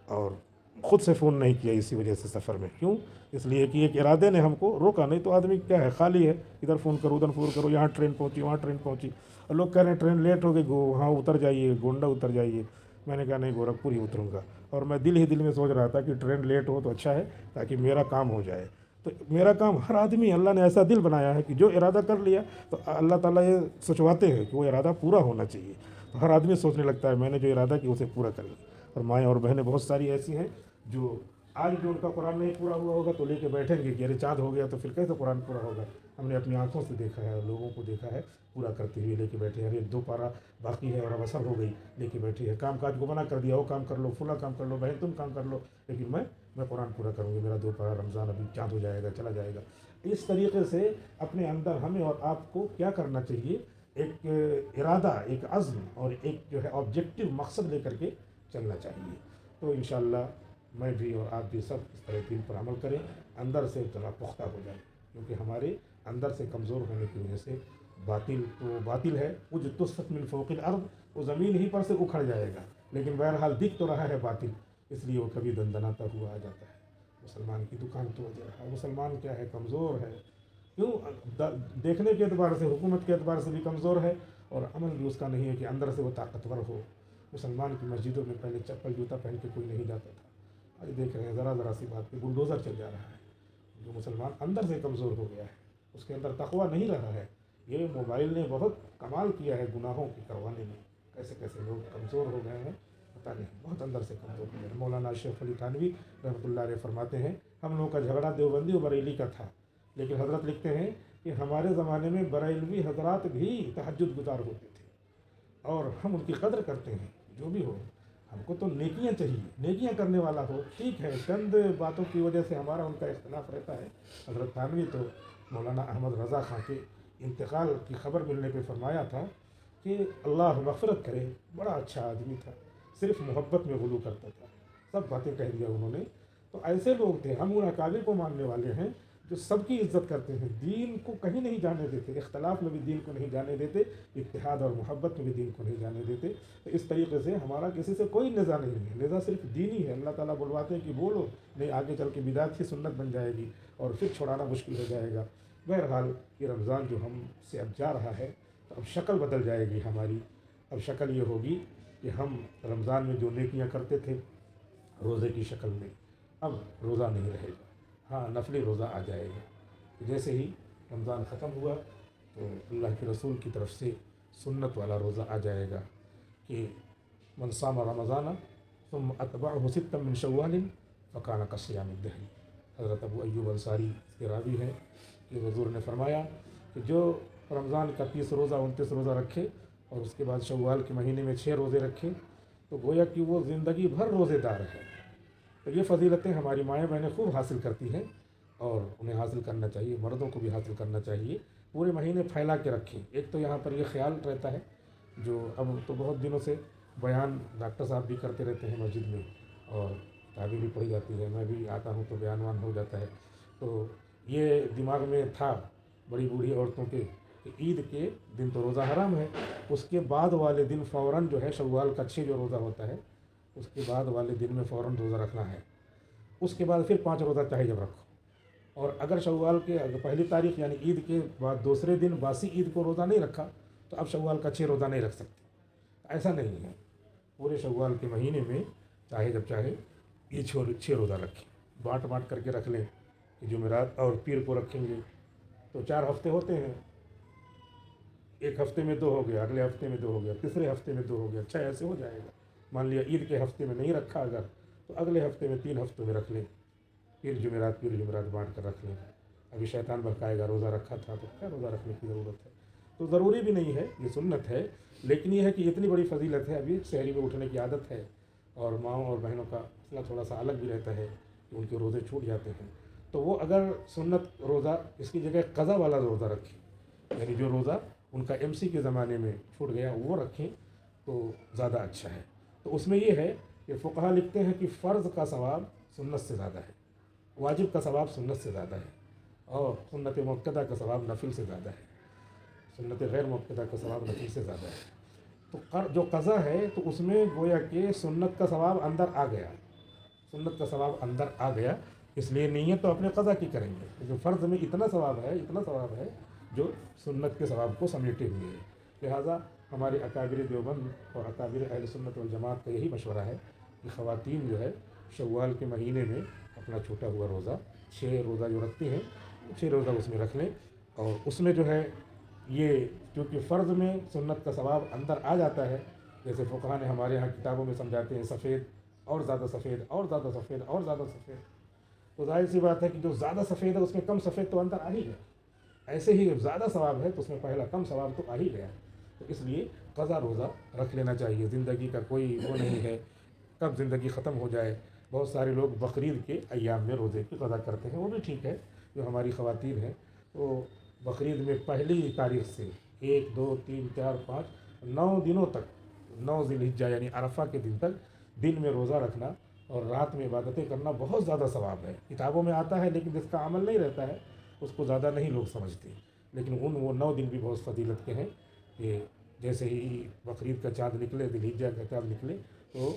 اور خود سے فون نہیں کیا اسی وجہ سے سفر میں. کیوں؟ اس لیے کہ ایک ارادے نے ہم کو روکا. نہیں تو آدمی کیا ہے، خالی ہے، ادھر فون کرو ادھر فون کرو، یہاں ٹرین پہنچی وہاں ٹرین پہنچی، اور لوگ کہہ رہے ہیں ٹرین لیٹ ہو گئی، وہاں اتر جائیے، گونڈا اتر جائیے. میں نے کہا نہیں، گورکھپور ہی اتروں گا. اور میں دل ہی دل میں سوچ رہا تھا کہ ٹرین لیٹ ہو تو اچھا ہے تاکہ میرا کام ہو جائے. تو میرا کام، ہر آدمی اللہ نے ایسا دل بنایا ہے کہ جو ارادہ کر لیا تو اللہ تعالیٰ یہ سوچواتے ہیں کہ وہ ارادہ پورا ہونا چاہیے. تو ہر آدمی سوچنے لگتا ہے میں نے جو ارادہ کیا اسے پورا کر لیا. اور مائیں اور بہنیں بہت ساری ایسی ہیں جو آج بھی ان کا قرآن نہیں پورا ہوا ہوگا تو لے کے بیٹھیں گے کہ ارے چاند ہو گیا تو پھر کیسے قرآن پورا ہوگا. ہم نے اپنی آنکھوں سے دیکھا ہے اور لوگوں کو دیکھا ہے پورا کرتے ہوئے لے کے بیٹھے ہیں. ارے 2 پارہ باقی ہے اور اب اثر ہو گئی، لے کے بیٹھی ہے. کام کاج کو منع کر دیا، وہ کام کر لو، فلاں کام کر لو، بہن تم کام کر لو، لیکن میں قرآن پورا کروں گی. میرا 2 پارہ رمضان ابھی چاند ہو جائے گا، چلا جائے گا. اس طریقے سے اپنے اندر ہمیں اور آپ کو کیا کرنا چاہیے، ایک ارادہ، ایک عزم اور ایک جو ہے آبجیکٹو مقصد لے کر کے چلنا چاہیے. تو انشاءاللہ میں بھی اور آپ بھی سب اس طرح دین پر عمل کریں، اندر سے اتنا پختہ ہو جائے. کیونکہ ہمارے اندر سے کمزور ہونے کی وجہ سے باطل تو باطل ہے، وہ جو تسقط من فوق الارض، وہ زمین ہی پر سے اکھڑ جائے گا. لیکن بہرحال دکھ تو رہا ہے باطل، اس لیے وہ کبھی دندناتا ہوا آ جاتا ہے۔ مسلمان کی دکان توڑ دے رہا ہے، مسلمان کیا ہے، کمزور ہے، کیوں؟ دیکھنے کے اعتبار سے، حکومت کے اعتبار سے بھی کمزور ہے، اور عمل بھی اس کا نہیں ہے کہ اندر سے وہ طاقتور ہو۔ مسلمان کی مسجدوں میں پہلے چپل جوتا پہن کے کوئی نہیں جاتا تھا، آج دیکھ رہے ہیں ذرا ذرا سی بات پہ بلڈوزر چل جا رہا ہے۔ جو مسلمان اندر سے کمزور ہو گیا ہے، اس کے اندر تقویٰ نہیں رہا ہے۔ یہ موبائل نے بہت کمال کیا ہے گناہوں کی کروانے میں، کیسے کیسے لوگ کمزور ہو گئے ہیں پتہ نہیں، بہت اندر سے کمزور ہو گئے ہیں۔ مولانا اشرف علی تھانوی رحمۃ اللہ علیہ فرماتے ہیں، ہم لوگوں کا جھگڑا دیوبندی و بریلی کا تھا، لیکن حضرت لکھتے ہیں کہ ہمارے زمانے میں بریلوی حضرات بھی تہجد گزار ہوتے تھے، اور ہم ان کی قدر کرتے ہیں۔ جو بھی ہو، ہم کو تو نیکیاں چاہیے، نیکیاں کرنے والا ہو، ٹھیک ہے، چند باتوں کی وجہ سے ہمارا ان کا اختلاف رہتا ہے۔ حضرت تھانوی تو مولانا احمد رضا خان کے انتقال کی خبر ملنے پہ فرمایا تھا کہ اللہ مغفرت کرے، بڑا اچھا آدمی تھا، صرف محبت میں غلو کرتا تھا، سب باتیں کہہ دیا انہوں نے۔ تو ایسے لوگ تھے، ہم ان اکابر کو ماننے والے ہیں جو سب کی عزت کرتے ہیں، دین کو کہیں نہیں جانے دیتے، اختلاف میں بھی دین کو نہیں جانے دیتے، اتحاد اور محبت میں بھی دین کو نہیں جانے دیتے۔ تو اس طریقے سے ہمارا کسی سے کوئی نزاع نہیں ہے، نزاع صرف دینی ہے۔ اللہ تعالیٰ بلواتے ہیں کہ بولو، نہیں آگے چل کے بدعت ہی سنت بن جائے گی اور پھر چھڑانا مشکل ہو جائے گا۔ بہرحال یہ رمضان جو ہم سے اب جا رہا ہے، تو اب شکل بدل جائے گی ہماری۔ اب شکل یہ ہوگی کہ ہم رمضان میں جو نیکیاں کرتے تھے روزے کی شکل میں، اب روزہ نہیں رہے گا، ہاں نفلی روزہ آ جائے گا۔ جیسے ہی رمضان ختم ہوا تو اللہ کے رسول کی طرف سے سنت والا روزہ آ جائے گا کہ من صام رمضان ثم اتبعہ ستا من شوال فکان کصیام الدہر۔ حضرت ابو ایوب انصاری اس کے راوی ہیں کہ حضور نے فرمایا کہ جو رمضان کا 30 روزہ 29 روزہ رکھے اور اس کے بعد شوال کے مہینے میں 6 روزے رکھے تو گویا کہ وہ زندگی بھر روزے دار ہے۔ تو یہ فضیلتیں ہماری مائیں بہنیں خوب حاصل کرتی ہیں، اور انہیں حاصل کرنا چاہیے، مردوں کو بھی حاصل کرنا چاہیے، پورے مہینے پھیلا کے رکھیں۔ ایک تو یہاں پر یہ خیال رہتا ہے، جو اب تو بہت دنوں سے بیان ڈاکٹر صاحب بھی کرتے رہتے ہیں مسجد میں، اور کتابیں بھی پڑھی جاتی ہے، میں بھی آتا ہوں تو بیان وان ہو جاتا ہے۔ تو یہ دماغ میں تھا بڑی بوڑھی عورتوں کے کہ عید کے دن تو روزہ حرام ہے، اس کے بعد والے دن فوراً جو ہے شوال کا 6 جو روزہ ہوتا ہے، اس کے بعد والے دن میں فوراً روزہ رکھنا ہے، اس کے بعد پھر 5 روزہ چاہے جب رکھو۔ اور اگر شوال کے پہلی تاریخ یعنی عید کے بعد دوسرے دن باسی عید کو روزہ نہیں رکھا تو اب شوال کا 6 روزہ نہیں رکھ سکتے، ایسا نہیں ہے۔ پورے شوال کے مہینے میں چاہے جب چاہے یہ 6 روزہ رکھیں، بانٹ کر کے رکھ لیں کہ جمعرات اور پیر کو رکھیں گے تو 4 ہفتے ہوتے ہیں، ایک ہفتے میں 2 ہو گیا، اگلے ہفتے میں 2 ہو گیا، تیسرے ہفتے میں 2 ہو گیا، 6 ایسے ہو جائے گا۔ مان لیا عید کے ہفتے میں نہیں رکھا اگر، تو اگلے ہفتے میں 3 ہفتوں میں رکھ لیں، پیر جمعرات بانٹ کر رکھ لیں۔ ابھی شیطان بہکائے گا روزہ رکھا تھا تو کیا روزہ رکھنے کی ضرورت ہے؟ تو ضروری بھی نہیں ہے، یہ سنت ہے، لیکن یہ ہے کہ اتنی بڑی فضیلت ہے۔ ابھی سحری میں اٹھنے کی عادت ہے، اور ماؤں اور بہنوں کا مسئلہ تھوڑا سا الگ بھی رہتا ہے کہ ان کے روزے چھوٹ جاتے ہیں، تو وہ اگر سنت روزہ اس کی جگہ قضا والا روزہ رکھیں، یعنی جو روزہ ان کا MC کے زمانے میں چھوٹ گیا وہ رکھیں تو زیادہ اچھا ہے۔ تو اس میں یہ ہے کہ فقہا لکھتے ہیں کہ فرض کا ثواب سنت سے زیادہ ہے، واجب کا ثواب سنت سے زیادہ ہے، اور سنت مؤکدہ کا ثواب نفل سے زیادہ ہے، سنت غیر مؤکدہ کا ثواب نفل سے زیادہ ہے۔ تو جو قضا ہے تو اس میں گویا کہ سنت کا ثواب اندر آ گیا، سنت کا ثواب اندر آ گیا، اس لیے نیت تو اپنے قضا کی کریں گے، کیونکہ فرض میں اتنا ثواب ہے جو سنت کے ثواب کو سمیٹے ہوئے ہے۔ لہٰذا ہمارے اکابر دیوبند اور اکابر اہل سنت والجماعت کا یہی مشورہ ہے کہ خواتین جو ہے شوال کے مہینے میں اپنا چھوٹا ہوا روزہ 6 روزہ جو رکھتے ہیں 6 روزہ اس میں رکھ لیں، اور اس میں جو ہے یہ کیونکہ فرض میں سنت کا ثواب اندر آ جاتا ہے، جیسے فقہا نے ہمارے یہاں کتابوں میں سمجھاتے ہیں سفید اور زیادہ سفید اور زیادہ سفید اور زیادہ سفید، تو ظاہر سی بات ہے کہ جو زیادہ سفید ہے اس میں کم سفید تو اندر آ ہی گیا، ایسے ہی زیادہ ثواب ہے تو اس میں پہلا کم ثواب تو آ ہی گیا، تو اس لیے قضا روزہ رکھ لینا چاہیے۔ زندگی کا کوئی وہ نہیں ہے کب زندگی ختم ہو جائے۔ بہت سارے لوگ بقرعید کے ایام میں روزے کی قضا کرتے ہیں، وہ بھی ٹھیک ہے۔ جو ہماری خواتین ہیں وہ بقرعید میں پہلی تاریخ سے 1 2 3 4 5 9 دنوں تک 9 ذی الحجہ یعنی عرفہ کے دن تک دن میں روزہ رکھنا اور رات میں عبادتیں کرنا بہت زیادہ ثواب ہے۔ کتابوں میں آتا ہے لیکن جس کا عمل نہیں رہتا ہے اس کو زیادہ نہیں لوگ سمجھتے، لیکن وہ 9 دن بھی بہت فضیلت کے ہیں کہ جیسے ہی بقرعید کا چاند نکلے، ذی الحجہ کا چاند نکلے تو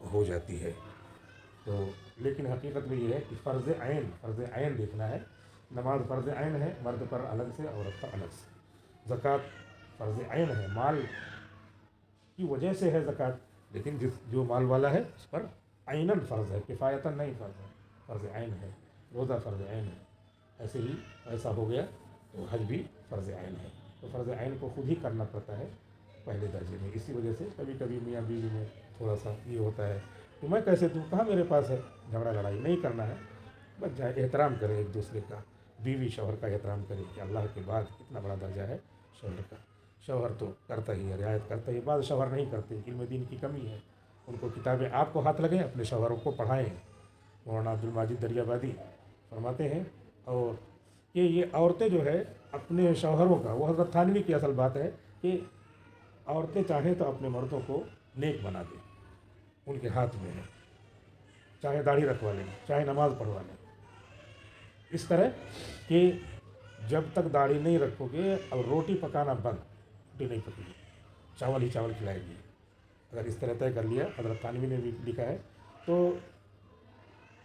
ہو جاتی ہے. تو لیکن حقیقت میں یہ ہے کہ فرض عین دیکھنا ہے. نماز فرض عین ہے، مرد پر الگ سے، عورت پر الگ سے. زکوٰۃ فرض عین ہے، مال کی وجہ سے ہے زکوٰۃ، لیکن جو مال والا ہے اس پر عیناً فرض ہے، کفایتاً نہیں فرض ہے، فرض عین ہے. روزہ فرض عین ہے. ایسے ہی ایسا ہو گیا تو حج بھی فرض عین ہے. تو فرض عین کو خود ہی کرنا پڑتا ہے پہلے درجے میں. اسی وجہ سے کبھی کبھی میاں بیوی میں تھوڑا سا یہ ہوتا ہے کہ میں کیسے دوں، کہاں میرے پاس ہے. جھگڑا لڑائی نہیں کرنا ہے، بس جائے احترام کرے ایک دوسرے کا. بیوی شوہر کا احترام کرے کہ اللہ کے بعد کتنا بڑا درجہ ہے شوہر کا. شوہر تو کرتا ہی ہے، رعایت کرتا ہی. بعض شوہر نہیں کرتے، علم دین کی کمی ہے. ان کو کتابیں آپ کو ہاتھ لگیں، اپنے شوہروں کو پڑھائیں. مولانا عبدالماجد دریابادی فرماتے ہیں اور کہ یہ عورتیں جو ہے اپنے شوہروں کا، وہ حضرت تھانوی کی اصل بات ہے کہ عورتیں چاہیں تو اپنے مردوں کو نیک بنا دیں، ان کے ہاتھ میں ہے. چاہے داڑھی رکھوا لیں، چاہے نماز پڑھوا لیں. اس طرح کہ جب تک داڑھی نہیں رکھو گے اب روٹی پکانا بند، روٹی نہیں پکے گی، چاول ہی چاول کھلائے گی. اگر اس طرح طے کر لیا، حضرت تھانوی نے بھی لکھا ہے، تو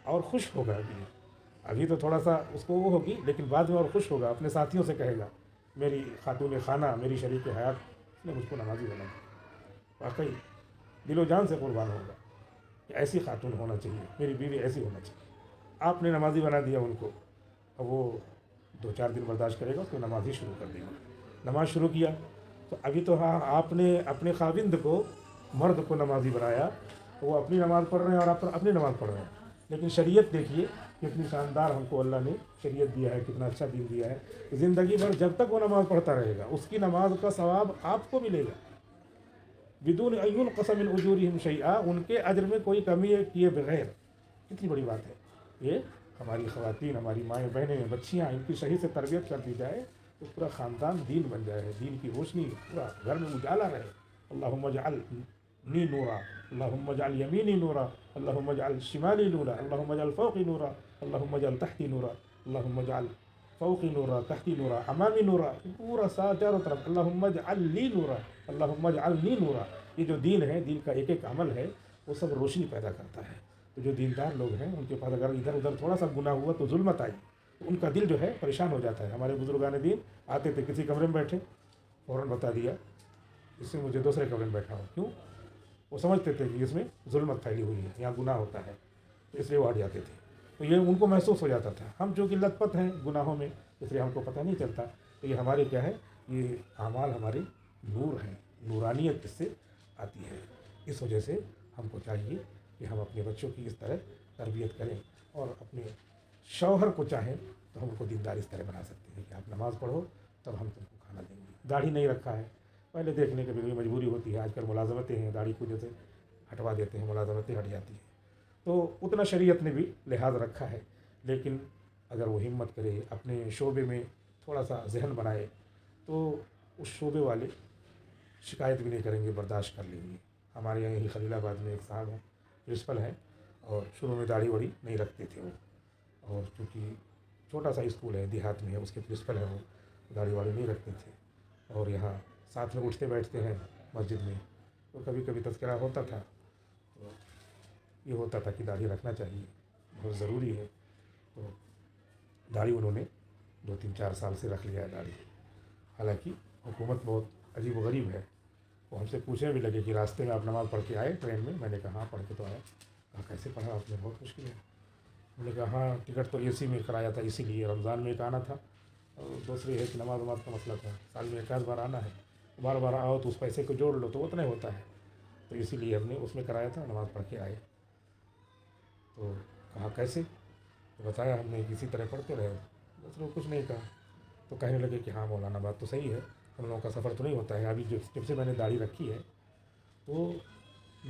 اور خوش ہوگا. ابھی تو تھوڑا سا اس کو وہ ہوگی، لیکن بعد میں اور خوش ہوگا. اپنے ساتھیوں سے کہے گا میری خاتون خانہ، میری شریک حیات نے مجھ کو نمازی بنا دیا. واقعی دل و جان سے قربان ہوگا کہ ایسی خاتون ہونا چاہیے، میری بیوی ایسی ہونا چاہیے. آپ نے نمازی بنا دیا ان کو، اب وہ 2-4 دن برداشت کرے گا، اس کو نماز ہی شروع کر دے گا. نماز شروع کیا تو ابھی تو ہاں آپ نے اپنے خاوند کو، مرد کو نمازی بنایا، وہ اپنی نماز پڑھ رہے ہیں اور آپ اپنی نماز پڑھ رہے ہیں. لیکن شریعت دیکھیے کتنی شاندار ہم کو اللہ نے شریعت دیا ہے، کتنا اچھا دین دیا ہے. زندگی بھر جب تک وہ نماز پڑھتا رہے گا اس کی نماز کا ثواب آپ کو ملے گا، بدون ان ينقص من اجورهم شیئا، ان کے اجر میں کوئی کمی کیے بغیر. کتنی بڑی بات ہے یہ. ہماری خواتین، ہماری مائیں بہنیں، بچیاں، ان کی صحیح سے تربیت کر دی جائے تو پورا خاندان دین بن جائے، دین کی روشنی پورا گھر میں اجالا رہے. اللہم اجعلنی نورا، اللہم اجعل یمینی نورا، اللہم اجعل شمالی نورا، اللہم اجعل فوقی نورا، اللہم اجعل تحتی نورا، اللہم اجعل فوقی نورا، تحتی نورا، امامی نورا. پورا چاروں طرف اللہم اجعل لی نورا، اللہم اجعلنی نورا. یہ جو دین ہے، دین کا ایک ایک عمل ہے، وہ سب روشنی پیدا کرتا ہے. تو جو دیندار لوگ ہیں ان کے پاس اگر ادھر ادھر تھوڑا سا گناہ ہوا تو ظلمت آئی تو ان کا دل جو ہے پریشان ہو جاتا ہے. ہمارے بزرگان دین آتے تھے، کسی کمرے میں بیٹھے، فوراً بتا دیا اس سے مجھے دوسرے کمرے میں بیٹھا ہوں. کیوں؟ وہ سمجھتے تھے کہ اس میں ظلمت پھیلی ہوئی ہے، یہاں گناہ ہوتا ہے، تو اس لیے وہ ہٹ جاتے تھے. تو یہ ان کو محسوس ہو جاتا تھا. ہم چونکہ لت پت ہیں گناہوں میں، اس لیے ہم کو پتہ نہیں چلتا. تو یہ ہمارے کیا ہے، یہ اعمال ہمارے نور ہیں، نورانیت اس سے آتی ہے. اس وجہ سے ہم کو چاہیے کہ ہم اپنے بچوں کی اس طرح تربیت کریں، اور اپنے شوہر کو چاہیں تو ہم ان کو دیندار اس طرح بنا سکتے ہیں کہ آپ نماز پڑھو تب ہم تم کو کھانا دیں گے. داڑھی نہیں رکھا ہے، پہلے دیکھنے کی بھی مجبوری ہوتی ہے. آج کل ملازمتیں ہیں، داڑھی کو جیسے ہٹوا دیتے ہیں، ملازمتیں ہٹ جاتی ہیں. تو اتنا شریعت نے بھی لحاظ رکھا ہے. لیکن اگر وہ ہمت کرے، اپنے شعبے میں تھوڑا سا ذہن بنائے، تو اس شعبے والے شکایت بھی نہیں کریں گے، برداشت کر لیں گے. ہمارے یہاں ہی خلیل آباد میں ایک صاحب ہیں، پرنسپل ہیں، اور شروع میں داڑھی واڑھی نہیں رکھتے تھے وہ. اور چونکہ چھوٹا سا اسکول ہے، دیہات میں ہے، اس کے پرنسپل ہیں، وہ داڑھی واڑھی نہیں رکھتے تھے. اور یہاں ساتھ میں اٹھتے بیٹھتے ہیں مسجد میں، تو کبھی کبھی تذکرہ ہوتا تھا. تو یہ ہوتا تھا کہ داڑھی رکھنا چاہیے، بہت ضروری ہے. تو داڑھی انہوں نے 2-3-4 سال سے رکھ لیا ہے داڑھی. حالانکہ حکومت بہت عجیب و غریب ہے. وہ ہم سے پوچھنے بھی لگے کہ راستے میں آپ نماز پڑھ کے آئے ٹرین میں؟ میں نے کہا ہاں پڑھ کے تو آیا. کہا کیسے پڑھا آپ نے؟ بہت مشکل ہے. میں نے کہا ہاں ٹکٹ تو اے سی میں کرایا تھا، اسی لیے رمضان میں ایک آنا تھا، اور دوسری ہے کہ نماز کا مسئلہ تھا، سال میں 1 بار آنا ہے، بار بار آؤ تو اس پیسے کو جوڑ لو تو اتنا ہی ہوتا ہے. تو اسی لیے ہم نے اس میں کرایا تھا، نماز پڑھ کے آئے. تو کہا کیسے؟ تو بتایا ہم نے کسی طرح پڑھتے رہے. دوسروں کو کچھ نہیں کہا. تو کہنے لگے کہ ہاں مولانا بات تو صحیح ہے، ہم لوگوں کا سفر تو نہیں ہوتا ہے. ابھی جب سے میں نے داڑھی رکھی ہے تو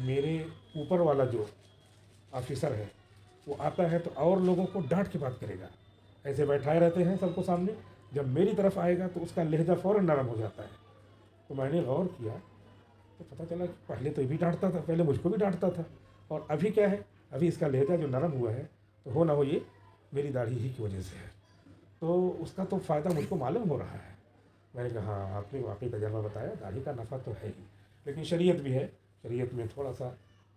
میرے اوپر والا جو آفیسر ہے وہ آتا ہے تو اور لوگوں کو ڈانٹ کے بات کرے گا. ایسے بیٹھائے رہتے ہیں سب کو سامنے، جب میری طرف آئے گا تو اس کا لہجہ فوراً نرم ہو جاتا ہے. تو میں نے غور کیا تو پتہ چلا کہ پہلے تو یہ بھی ڈانٹتا تھا، پہلے مجھ کو بھی ڈانٹتا تھا، اور ابھی کیا ہے، ابھی اس کا لہجہ جو نرم ہوا ہے تو ہو نہ ہو یہ میری داڑھی ہی کی وجہ سے ہے. تو اس کا تو فائدہ مجھ کو معلوم ہو رہا ہے. میں نے کہا ہاں آپ نے واقعی تجربہ بتایا، داڑھی کا نفع تو ہے ہی، لیکن شریعت بھی ہے. شریعت میں تھوڑا سا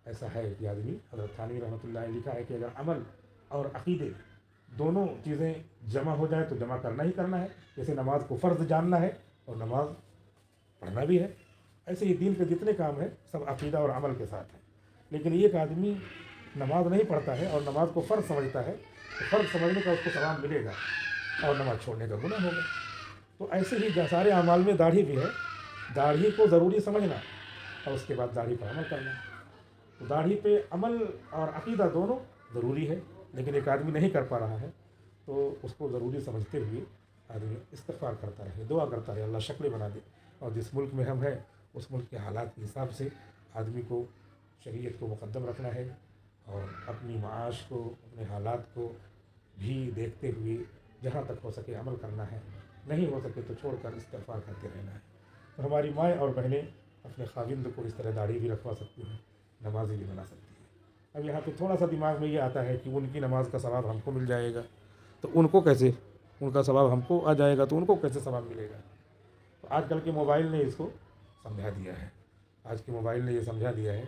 ایسا ہے کہ آدمی، حضرت تھانوی رحمۃ اللہ علیہ لکھا ہے کہ اگر عمل اور عقیدے دونوں چیزیں جمع ہو جائیں تو جمع کرنا ہی کرنا ہے. جیسے نماز کو فرض جاننا ہے اور نماز پڑھنا بھی ہے، ایسے ہی دین کے جتنے کام ہیں سب عقیدہ اور عمل کے ساتھ ہیں. لیکن ایک آدمی نماز نہیں پڑھتا ہے اور نماز کو فرض سمجھتا ہے تو فرض سمجھنے کا اس کو ثواب ملے گا اور نماز چھوڑنے کا گناہ ہوگا. تو ایسے ہی سارے اعمال میں داڑھی بھی ہے. داڑھی کو ضروری سمجھنا اور اس کے بعد داڑھی پر عمل کرنا. تو داڑھی پہ عمل اور عقیدہ دونوں ضروری ہے، لیکن ایک آدمی نہیں کر پا رہا ہے تو اس کو ضروری سمجھتے ہوئے آدمی استغفار کرتا رہے، دعا کرتا رہے اللہ شکلیں بنا دے. اور جس ملک میں ہم ہیں اس ملک کے حالات کے حساب سے آدمی کو شریعت کو مقدم رکھنا ہے اور اپنی معاش کو، اپنے حالات کو بھی دیکھتے ہوئے جہاں تک ہو سکے عمل کرنا ہے، نہیں ہو سکے تو چھوڑ کر استغفار کرتے رہنا ہے. تو ہماری مائیں اور بہنیں اپنے خاوند کو اس طرح داڑھی بھی رکھوا سکتی ہیں، نمازی بھی بنا سکتی ہیں. اب یہاں پہ تھوڑا سا دماغ میں یہ آتا ہے کہ ان کی نماز کا ثواب ہم کو مل جائے گا تو ان کو کیسے، ان کا ثواب ہم کو آ جائے گا تو ان کو کیسے ثواب ملے گا. تو آج کل کے موبائل نے اس کو سمجھا دیا ہے. آج کے موبائل نے یہ سمجھا دیا ہے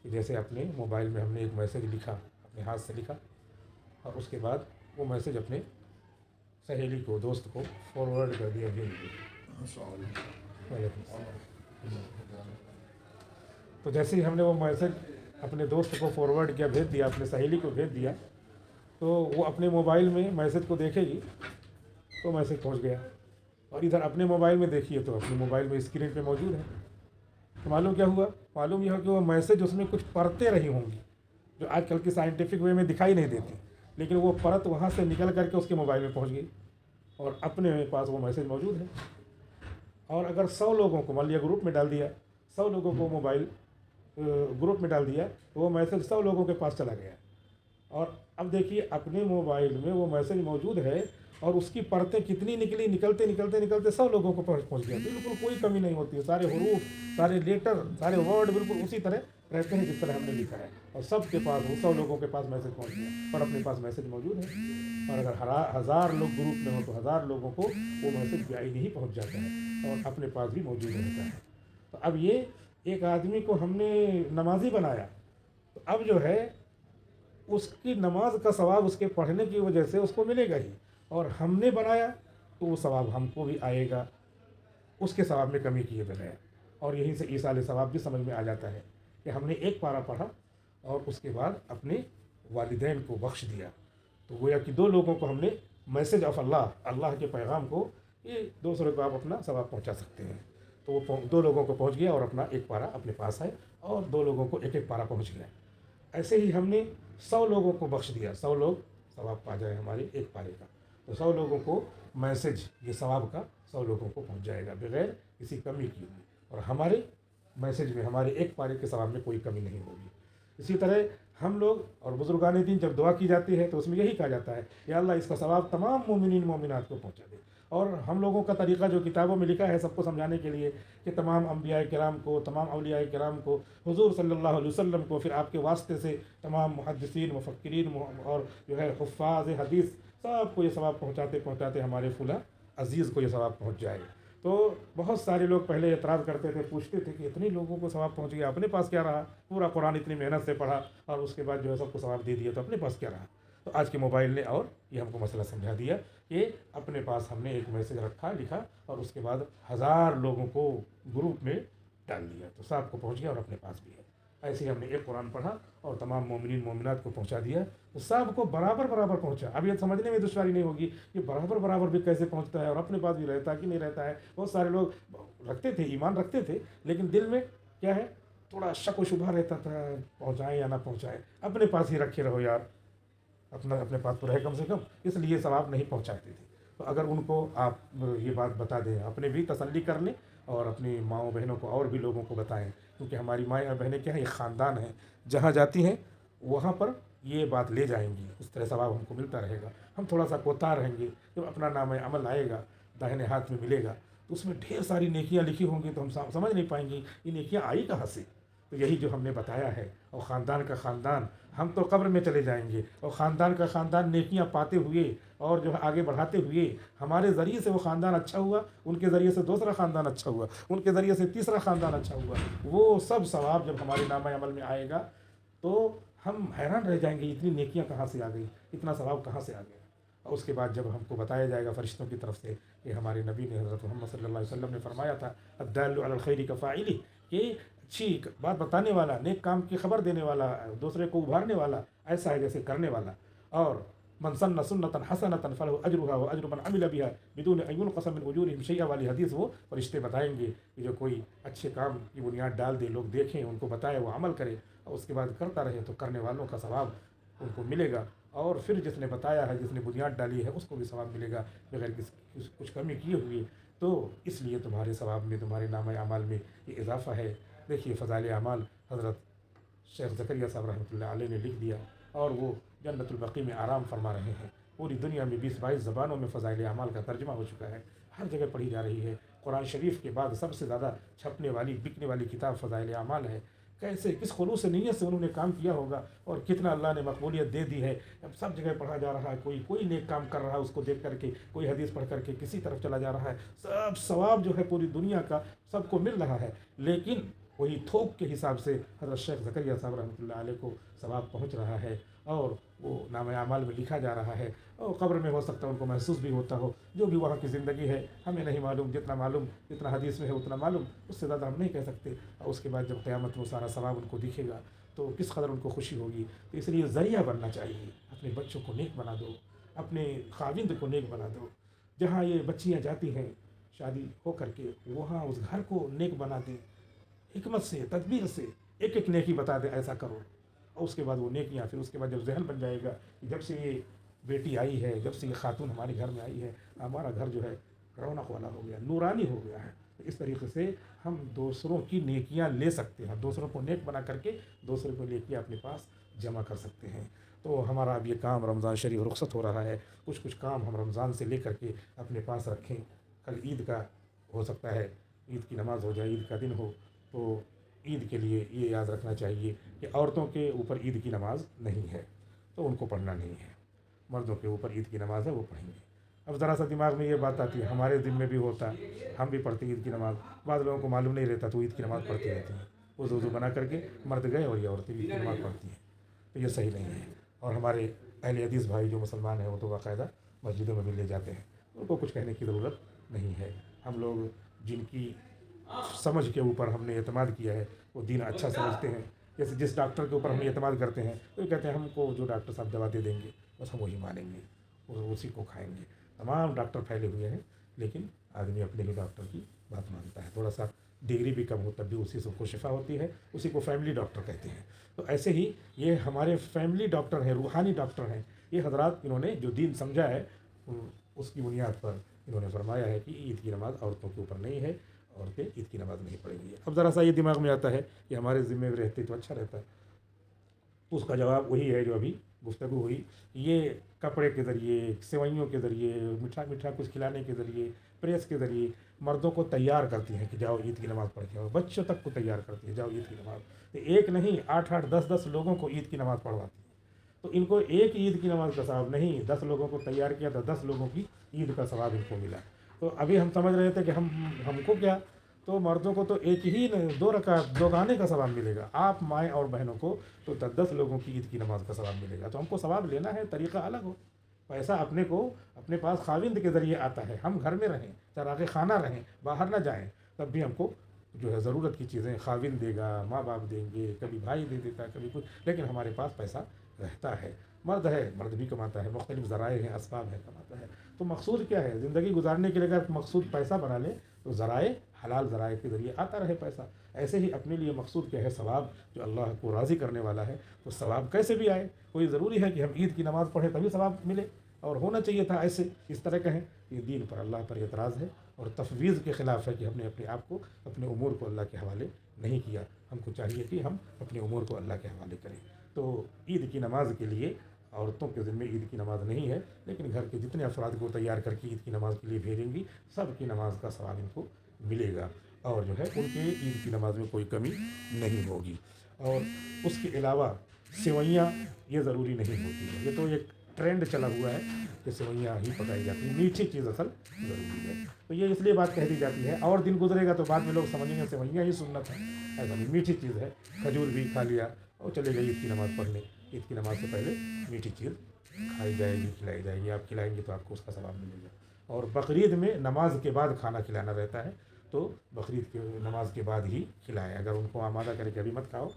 کہ جیسے اپنے موبائل میں ہم نے ایک میسیج لکھا، اپنے ہاتھ سے لکھا اور اس کے بعد وہ میسیج اپنے سہیلی کو، دوست کو فارورڈ کر دیا، بھیج دیا. تو جیسے ہی ہم نے وہ میسیج اپنے دوست کو فارورڈ کیا، بھیج دیا، اپنے سہیلی کو بھیج دیا، تو وہ اپنے موبائل میں میسیج کو دیکھے گی تو میسیج پہنچ گیا. اور ادھر اپنے موبائل میں دیکھیے تو اپنے موبائل میں اسکرین پہ موجود ہے. تو معلوم کیا ہوا؟ معلوم یہ ہوا کہ وہ میسیج اس میں کچھ پرتیں رہی ہوں گی جو آج کل کی سائنٹیفک وے میں دکھائی نہیں دیتی، لیکن وہ پرت وہاں سے نکل کر کے اس کے موبائل میں پہنچ گئی اور اپنے پاس وہ میسیج موجود ہے. اور اگر 100 لوگوں کو مان لیا گروپ میں ڈال دیا، 100 لوگوں کو موبائل گروپ میں ڈال دیا تو وہ میسیج 100 لوگوں کے پاس چلا گیا. اور اب دیکھیے اپنے موبائل میں وہ میسیج موجود ہے اور اس کی پرتیں کتنی نکلی، نکلتے نکلتے نکلتے 100 لوگوں کو پہنچ گیا. بالکل کوئی کمی نہیں ہوتی ہے، سارے حروف، سارے لیٹر، سارے ورڈ بالکل اسی طرح رہتے ہیں جس طرح ہم نے لکھا ہے اور سب کے پاس، وہ 100 لوگوں کے پاس میسیج پہنچ گیا اور اپنے پاس میسیج موجود ہے. اور اگر 1000 لوگ گروپ میں ہو تو 1000 لوگوں کو وہ میسیج بعینی ہی پہنچ جاتا ہے اور اپنے پاس بھی موجود رہتا ہے. تو اب یہ ایک آدمی کو ہم نے نمازی بنایا تو اب جو ہے اس کی نماز کا ثواب اس کے پڑھنے کی وجہ سے اس کو ملے گا ہی، اور ہم نے بنایا تو وہ ثواب ہم کو بھی آئے گا اس کے ثواب میں کمی کیے بغیر. اور یہیں سے ایصال ثواب بھی سمجھ میں آ جاتا ہے کہ ہم نے ایک پارہ پڑھا اور اس کے بعد اپنے والدین کو بخش دیا تو گویا کہ 2 لوگوں کو ہم نے میسیج آف اللہ، اللہ کے پیغام کو یہ دوسرے کو آپ اپنا ثواب پہنچا سکتے ہیں. تو وہ 2 لوگوں کو پہنچ گیا اور اپنا ایک پارہ اپنے پاس ہے اور 2 لوگوں کو ایک ایک پارہ پہنچ گیا. ایسے ہی ہم نے 100 لوگوں کو بخش دیا، 100 لوگ ثواب پا جائے ہمارے ایک پارے کا. تو 100 لوگوں کو میسیج یہ ثواب کا 100 لوگوں کو پہنچ جائے گا بغیر کسی کمی کی ہوئی، اور ہمارے میسیج میں، ہمارے ایک پارے کے ثواب میں کوئی کمی نہیں ہوگی. اسی طرح ہم لوگ اور بزرگان دین جب دعا کی جاتی ہے تو اس میں یہی کہا جاتا ہے یا اللہ اس کا ثواب تمام مومنین مومنات کو پہنچا دے. اور ہم لوگوں کا طریقہ جو کتابوں میں لکھا ہے سب کو سمجھانے کے لیے کہ تمام انبیاء کرام کو، تمام اولیاء کرام کو، حضور صلی اللہ علیہ وسلم کو، پھر آپ کے واسطے سے تمام محدثین، مفکرین اور جو ہے حفاظ حدیث سب کو یہ ثواب پہنچاتے پہنچاتے ہمارے فلاں عزیز کو یہ ثواب پہنچ جائے. تو بہت سارے لوگ پہلے اعتراض کرتے تھے، پوچھتے تھے کہ اتنے لوگوں کو ثواب پہنچ گیا، اپنے پاس کیا رہا؟ پورا قرآن اتنی محنت سے پڑھا اور اس کے بعد جو ہے سب کو ثواب دے دیا تو اپنے پاس کیا رہا؟ تو آج کے موبائل نے اور یہ ہم کو مسئلہ سمجھا دیا کہ اپنے پاس ہم نے ایک میسیج رکھا، لکھا اور اس کے بعد 1000 لوگوں کو گروپ میں ڈال دیا تو سب کو پہنچ گیا اور اپنے پاس بھی ہے. ایسے ہی ہم نے ایک قرآن پڑھا اور تمام مومنین مومنات کو پہنچا دیا تو سب کو برابر برابر پہنچا. اب یہ سمجھنے میں دشواری نہیں ہوگی کہ برابر برابر بھی کیسے پہنچتا ہے اور اپنے پاس بھی رہتا ہے کہ نہیں رہتا ہے. بہت سارے لوگ رکھتے تھے، ایمان رکھتے تھے، لیکن دل میں کیا ہے تھوڑا شک و شبہ رہتا تھا، پہنچائیں یا نہ پہنچائیں. اپنے پاس ہی رکھے رہو یار، اپنے پاس تو رہے کم سے کم، اس لیے ثواب نہیں پہنچاتے تھے. تو اگر ان کو آپ یہ بات بتا دیں، اپنے بھی تسلی کر لیں اور اپنی ماؤں بہنوں کو اور بھی لوگوں کو بتائیں، کیونکہ ہماری مائیں اور بہنیں کیا ہیں، ایک خاندان ہیں، جہاں جاتی ہیں وہاں پر یہ بات لے جائیں گی، اس طرح ثواب ہم کو ملتا رہے گا. ہم تھوڑا سا کوتا رہیں گے، جب اپنا نام عمل آئے گا داہنے ہاتھ میں ملے گا تو اس میں ڈھیر ساری نیکیاں لکھی ہوں گی تو ہم سمجھ نہیں پائیں گے یہ نیکیاں آئی کہاں سے. تو یہی جو ہم نے بتایا ہے، اور خاندان کا خاندان، ہم تو قبر میں چلے جائیں گے اور خاندان کا خاندان نیکیاں پاتے ہوئے اور جو ہے آگے بڑھاتے ہوئے، ہمارے ذریعے سے وہ خاندان اچھا ہوا، ان کے ذریعے سے دوسرا خاندان اچھا ہوا، ان کے ذریعے سے تیسرا خاندان اچھا ہوا. وہ سب ثواب جب ہمارے نامہ عمل میں آئے گا تو ہم حیران رہ جائیں گے اتنی نیکیاں کہاں سے آ گئی، اتنا ثواب کہاں سے آ گیا۔ اور اس کے بعد جب ہم کو بتایا جائے گا فرشتوں کی طرف سے کہ ہمارے نبی نے حضرت محمد صلی اللہ علیہ وسلم نے فرمایا تھا الدال علی الخیر کفاعلہ، کہ اچھی بات بتانے والا، نیک کام کی خبر دینے والا، دوسرے کو ابھارنے والا ایسا ہے جیسے کرنے والا۔ اور من سن سنتا حسنتا فلہ اجرها واجر من عمل بها بدون ان ينقص من اجورهم شيئا والی حدیث وہ فرشتے بتائیں گے کہ جو کوئی اچھے کام کی بنیاد ڈال دے، لوگ دیکھیں، ان کو بتائے، وہ عمل کرے اور اس کے بعد کرتا رہے، تو کرنے والوں کا ثواب ان کو ملے گا، اور پھر جس نے بتایا ہے، جس نے بنیاد ڈالی ہے، اس کو بھی ثواب ملے گا بغیر کچھ کمی کیے ہوئے۔ تو اس لیے تمہارے ثواب میں، تمہارے نامہ اعمال میں یہ اضافہ ہے۔ دیکھیے فضائل اعمال حضرت شیخ زکریا صاحب رحمۃ اللہ علیہ نے لکھ دیا، اور وہ جنت البقیع میں آرام فرما رہے ہیں۔ پوری دنیا میں 20-22 زبانوں میں فضائل اعمال کا ترجمہ ہو چکا ہے، ہر جگہ پڑھی جا رہی ہے۔ قرآن شریف کے بعد سب سے زیادہ چھپنے والی، بکنے والی کتاب فضائل اعمال ہے۔ کیسے، کس خلوص نیت سے انہوں نے کام کیا ہوگا، اور کتنا اللہ نے مقبولیت دے دی ہے۔ اب سب جگہ پڑھا جا رہا ہے، کوئی نیک کام کر رہا ہے، اس کو دیکھ کر کے، کوئی حدیث پڑھ کر کے کسی طرف چلا جا رہا ہے، سب ثواب جو ہے پوری دنیا کا سب کو مل رہا ہے، لیکن وہی تھوک کے حساب سے حضرت شیخ زکریا صاحب رحمۃ اللہ علیہ کو ثواب پہنچ رہا ہے، اور وہ نامہ اعمال میں لکھا جا رہا ہے، اور قبر میں ہو سکتا ہے ان کو محسوس بھی ہوتا ہو۔ جو بھی وہاں کی زندگی ہے ہمیں نہیں معلوم، جتنا حدیث میں ہے اتنا معلوم، اس سے زیادہ ہم نہیں کہہ سکتے۔ اور اس کے بعد جب قیامت میں سارا ثواب ان کو دکھے گا تو کس قدر ان کو خوشی ہوگی۔ تو اس لیے ذریعہ بننا چاہیے، اپنے بچوں کو نیک بنا دو، اپنے خاوند کو نیک بنا دو۔ جہاں یہ بچیاں جاتی ہیں شادی ہو کر کے، وہاں اس گھر کو نیک بنا دیں، حکمت سے، تدبیر سے ایک ایک نیکی بتا دیں ایسا کرو، اور اس کے بعد وہ نیکیاں، پھر اس کے بعد جب ذہن بن جائے گا کہ جب سے یہ بیٹی آئی ہے، جب سے یہ خاتون ہمارے گھر میں آئی ہے، ہمارا گھر جو ہے رونق والا ہو گیا، نورانی ہو گیا ہے۔ اس طریقے سے ہم دوسروں کی نیکیاں لے سکتے ہیں، دوسروں کو نیک بنا کر کے دوسروں کو نیکیاں اپنے پاس جمع کر سکتے ہیں۔ تو ہمارا اب یہ کام رمضان شریف رخصت ہو رہا ہے، کچھ کام ہم رمضان سے لے کر کے اپنے پاس رکھیں۔ کل عید کا ہو سکتا ہے، عید کی نماز ہو جائے، عید کا دن ہو، تو عید کے لیے یہ یاد رکھنا چاہیے کہ عورتوں کے اوپر عید کی نماز نہیں ہے، تو ان کو پڑھنا نہیں ہے۔ مردوں کے اوپر عید کی نماز ہے، وہ پڑھیں گے۔ اب ذرا سا دماغ میں یہ بات آتی ہے، ہمارے دن میں بھی ہوتا، ہم بھی پڑھتے عید کی نماز، بعض لوگوں کو معلوم نہیں رہتا تو عید کی نماز پڑھتی رہتی ہیں، وضو بنا کر کے مرد گئے اور یہ عورتیں عید کی نماز پڑھتی ہیں، تو یہ صحیح نہیں ہے۔ اور ہمارے اہل حدیث بھائی جو مسلمان ہیں وہ تو باقاعدہ مسجدوں میں بھی لے جاتے ہیں، ان کو کچھ کہنے کی ضرورت نہیں ہے۔ ہم لوگ جن کی سمجھ کے اوپر ہم نے اعتماد کیا ہے وہ دین اچھا سمجھتے ہیں، جیسے جس ڈاکٹر کے اوپر ہم نے اعتماد کرتے ہیں تو یہ کہتے ہیں ہم کو جو ڈاکٹر صاحب دوا دے دیں گے بس ہم وہی مانیں گے، اسی کو کھائیں گے۔ تمام ڈاکٹر پھیلے ہوئے ہیں، لیکن آدمی اپنے ہی ڈاکٹر کی بات مانتا ہے، تھوڑا سا ڈگری بھی کم ہو تب بھی اسی سے کو شفا ہوتی ہے، اسی کو فیملی ڈاکٹر کہتے ہیں۔ تو ایسے ہی یہ ہمارے فیملی ڈاکٹر ہیں، روحانی ڈاکٹر ہیں، یہ حضرات انہوں نے جو دین سمجھا ہے اس کی بنیاد پر انہوں نے فرمایا ہے کہ عید کی نماز عورتوں کے اوپر نہیں ہے، عورتیں عید کی نماز نہیں پڑھیں گی۔ اب ذرا سا یہ دماغ میں آتا ہے کہ ہمارے ذمے میں رہتے تو اچھا رہتا ہے، اس کا جواب وہی ہے جو ابھی گفتگو ہوئی۔ یہ کپڑے کے ذریعے، سوئیوں کے ذریعے، میٹھا کچھ کھلانے کے ذریعے، پریس کے ذریعے مردوں کو تیار کرتی ہیں کہ جاؤ عید کی نماز پڑھ کے آؤ، بچوں تک کو تیار کرتی ہے جاؤ عید کی نماز، تو ایک نہیں 8-8 10-10 لوگوں کو عید کی نماز پڑھواتی ہیں۔ تو ان کو ایک عید کی نماز کا ثواب نہیں، 10 لوگوں کو تیار کیا تو 10 لوگوں کی عید کا ثواب ان کو ملا۔ تو ابھی ہم سمجھ رہے تھے کہ ہم کو کیا، تو مردوں کو تو ایک ہی 2 رکعت 2 گانے کا ثواب ملے گا، آپ مائیں اور بہنوں کو تو 10 لوگوں کی عید کی نماز کا ثواب ملے گا۔ تو ہم کو ثواب لینا ہے، طریقہ الگ ہو، پیسہ اپنے کو اپنے پاس خاوند کے ذریعے آتا ہے، ہم گھر میں رہیں، چراغ خانہ رہیں، باہر نہ جائیں، تب بھی ہم کو جو ہے ضرورت کی چیزیں خاوند دے گا، ماں باپ دیں گے، کبھی بھائی دے دیتا ہے، کبھی کچھ، لیکن ہمارے پاس پیسہ رہتا ہے۔ مرد ہے، مرد بھی کماتا ہے، مختلف ذرائع ہیں، اسباب ہے، کماتا ہے۔ تو مقصود کیا ہے، زندگی گزارنے کے لیے اگر مقصود پیسہ بنا لے تو ذرائع، حلال ذرائع کے ذریعے آتا رہے پیسہ۔ ایسے ہی اپنے لیے مقصود کیا ہے، ثواب جو اللہ کو راضی کرنے والا ہے، تو ثواب کیسے بھی آئے، کوئی ضروری ہے کہ ہم عید کی نماز پڑھیں تبھی ثواب ملے، اور ہونا چاہیے تھا ایسے اس طرح کہیں، یہ دین پر اللہ پر اعتراض ہے اور تفویض کے خلاف ہے کہ ہم نے اپنے آپ کو، اپنے امور کو اللہ کے حوالے نہیں کیا۔ ہم کو چاہیے کہ ہم اپنے امور کو اللہ کے حوالے کریں۔ تو عید کی نماز کے لیے عورتوں کے ذمے عید کی نماز نہیں ہے، لیکن گھر کے جتنے افراد کو تیار کر کے عید کی نماز کے لیے بھیجیں گی، سب کی نماز کا ثواب ان کو ملے گا، اور جو ہے ان کے عید کی نماز میں کوئی کمی نہیں ہوگی۔ اور اس کے علاوہ سوئیاں یہ ضروری نہیں ہوتی ہے، یہ تو ایک ٹرینڈ چلا ہوا ہے کہ سوئیاں ہی پکائی جاتی ہیں، میٹھی چیز اصل ضروری ہے، تو یہ اس لیے بات کہہ دی جاتی ہے، اور دن گزرے گا تو بعد میں لوگ سمجھیں گے سوئیاں ہی سنت ہے، ایسا نہیں، میٹھی چیز ہے، کھجور بھی کھا لیا اور چلے گئے عید کی نماز پڑھنے. عید کی نماز سے پہلے میٹھی چیز کھائی جائے گی, کھلائی جائے گی. آپ کھلائیں گے تو آپ کو اس کا ثواب ملے گا. اور بقرعید میں نماز کے بعد کھانا کھلانا رہتا ہے, تو بقرعید کی نماز کے بعد ہی کھلائیں. اگر ان کو آمادہ کرے کہ ابھی مت کھاؤ,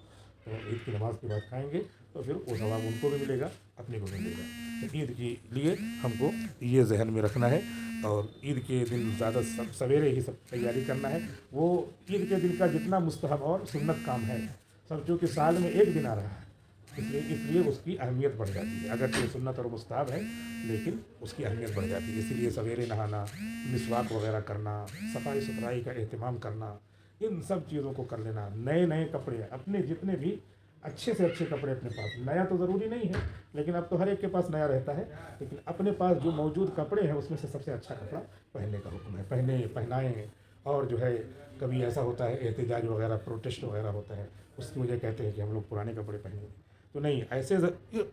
تو عید کی نماز کے بعد کھائیں گے تو پھر وہ ثواب ان کو بھی ملے گا, اپنے کو بھی ملے گا. تو عید کے لیے ہم کو یہ ذہن میں رکھنا ہے, اور عید کے دن زیادہ سویرے ہی سب تیاری کرنا ہے. وہ عید کے دن کا جتنا مستحب اور سنت کام ہے, سب چونکہ سال میں ایک دن آ رہا ہے, اس لیے اس کی اہمیت بڑھ جاتی ہے. اگرچہ سنت اور مستحب ہے, لیکن اس کی اہمیت بڑھ جاتی ہے. اسی لیے سویرے نہانا, مسواک وغیرہ کرنا, صفائی ستھرائی کا اہتمام کرنا, ان سب چیزوں کو کر لینا. نئے کپڑے, اپنے جتنے بھی اچھے سے اچھے کپڑے اپنے پاس, نیا تو ضروری نہیں ہے لیکن اب تو ہر ایک کے پاس نیا رہتا ہے, لیکن اپنے پاس جو موجود کپڑے ہیں اس میں سے سب سے اچھا کپڑا پہننے کا حکم ہے. پہنائیں. اور جو ہے کبھی ایسا ہوتا ہے احتجاج وغیرہ, پروٹیسٹ وغیرہ ہوتا ہے, اس کی وجہ کہتے ہیں کہ ہم لوگ پرانے کپڑے پہنیں گے. تو نہیں,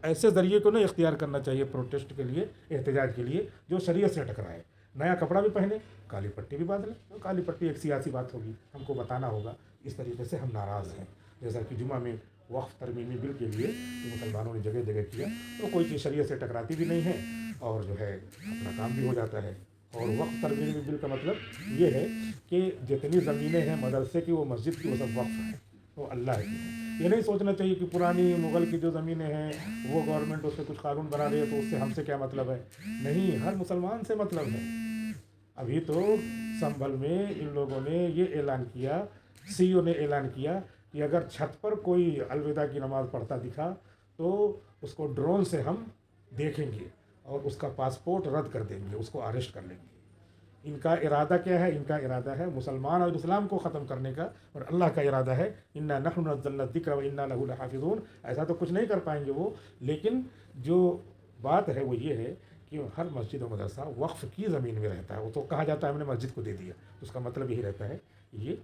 ایسے ذریعے کو نہیں اختیار کرنا چاہیے پروٹیسٹ کے لیے, احتجاج کے لیے, جو شریعت سے ٹکرائے. نیا کپڑا بھی پہنے, کالی پٹی بھی باندھ لیں. کالی پٹی ایک سیاسی بات ہوگی, ہم کو بتانا ہوگا اس طریقے سے ہم ناراض ہیں. جیسا کہ جمعہ میں وقف ترمیمی بل کے لیے مسلمانوں نے جگہ جگہ کیا, تو کوئی چیز شریعت سے ٹکراتی بھی نہیں ہے, اور جو ہے اپنا کام بھی ہو جاتا ہے. اور وقف ترمیمی بل کا مطلب یہ ہے کہ جتنی زمینیں ہیں مدرسے کی, وہ مسجد کی, وہ سب وقف ہیں, وہ اللہ کی ہیں. یہ نہیں سوچنا چاہیے کہ پرانی مغل کی جو زمینیں ہیں وہ گورنمنٹ اس پہ کچھ قانون بنا رہی ہے تو اس سے ہم سے کیا مطلب ہے. نہیں, ہر مسلمان سے مطلب ہے. ابھی تو سنبھل میں ان لوگوں نے یہ اعلان کیا, سی او نے اعلان کیا کہ اگر چھت پر کوئی الوداع کی نماز پڑھتا دکھا تو اس کو ڈرون سے ہم دیکھیں گے اور اس کا پاسپورٹ رد کر دیں گے, اس کو اریسٹ کر لیں گے. ان کا ارادہ کیا ہے؟ ان کا ارادہ ہے مسلمان اور اسلام کو ختم کرنے کا, اور اللہ کا ارادہ ہے انا نحن نزلنا الذکر وانا لہ لحافظون. ایسا تو کچھ نہیں کر پائیں گے وہ, لیکن جو بات ہے وہ یہ ہے کہ ہر مسجد و مدرسہ وقف کی زمین میں رہتا ہے. وہ تو کہا جاتا ہے ہم نے مسجد کو دے دیا, اس کا مطلب یہی رہتا ہے یہ